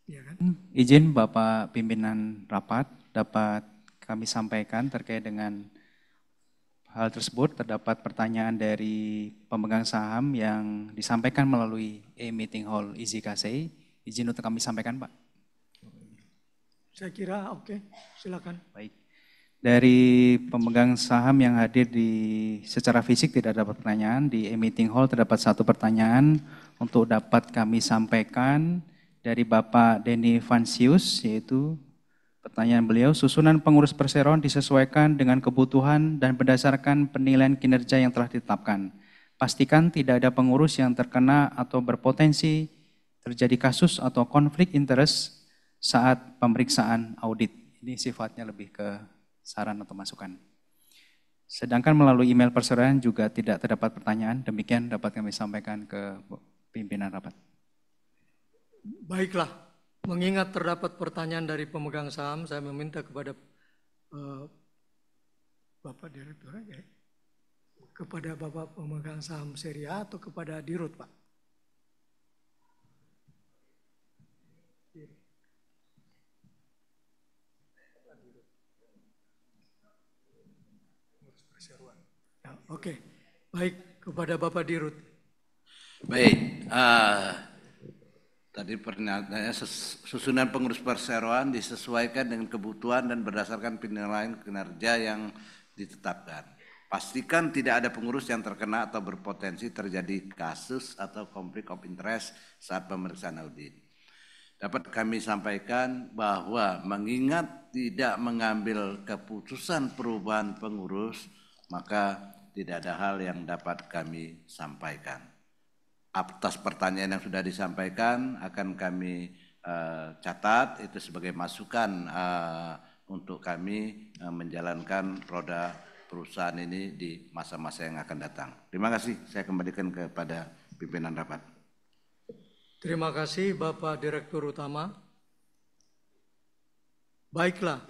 Iya kan? Izin Bapak pimpinan rapat dapat kami sampaikan terkait dengan hal tersebut. Terdapat pertanyaan dari pemegang saham yang disampaikan melalui e-meeting hall Easy Kasei. Izin untuk kami sampaikan, Pak. Saya kira oke, silakan. Baik. Dari pemegang saham yang hadir secara fisik tidak ada pertanyaan. Di e-meeting hall terdapat 1 pertanyaan untuk dapat kami sampaikan dari Bapak Denny Vansius, yaitu pertanyaan beliau, susunan pengurus perseroan disesuaikan dengan kebutuhan dan berdasarkan penilaian kinerja yang telah ditetapkan. Pastikan tidak ada pengurus yang terkena atau berpotensi terjadi kasus atau konflik interest saat pemeriksaan audit. Ini sifatnya lebih ke saran atau masukan. Sedangkan melalui email perseroan juga tidak terdapat pertanyaan, demikian dapat kami sampaikan ke pimpinan rapat. Baiklah, Mengingat terdapat pertanyaan dari pemegang saham, saya meminta kepada Bapak Direktur aja, kepada Bapak pemegang saham seri A atau kepada Dirut, Pak? Ya, oke, baik, kepada Bapak Dirut. Baik, tadi pernyataannya susunan pengurus perseroan disesuaikan dengan kebutuhan dan berdasarkan penilaian kinerja yang ditetapkan. Pastikan tidak ada pengurus yang terkena atau berpotensi terjadi kasus atau konflik of interest saat pemeriksaan audit. Dapat kami sampaikan bahwa mengingat tidak mengambil keputusan perubahan pengurus, maka tidak ada hal yang dapat kami sampaikan. Atas pertanyaan yang sudah disampaikan akan kami catat itu sebagai masukan untuk kami menjalankan roda perusahaan ini di masa-masa yang akan datang. Terima kasih, saya kembalikan kepada pimpinan rapat. Terima kasih Bapak Direktur Utama. Baiklah,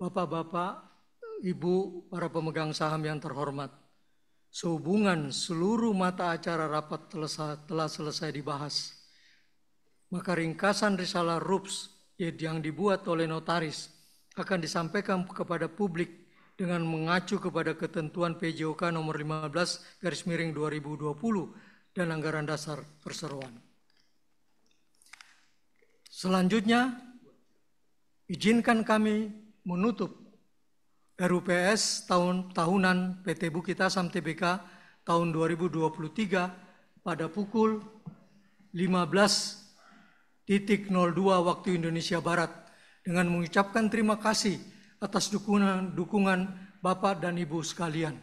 Bapak-bapak, Ibu, para pemegang saham yang terhormat, sehubungan seluruh mata acara rapat telah selesai dibahas, maka ringkasan risalah RUPS yang dibuat oleh notaris akan disampaikan kepada publik dengan mengacu kepada ketentuan PJOK nomor 15/2020 dan Anggaran Dasar Perseroan. Selanjutnya, izinkan kami menutup RUPS tahunan PT Bukit Asam Tbk tahun 2023 pada pukul 15.02 waktu Indonesia Barat dengan mengucapkan terima kasih atas dukungan Bapak dan Ibu sekalian.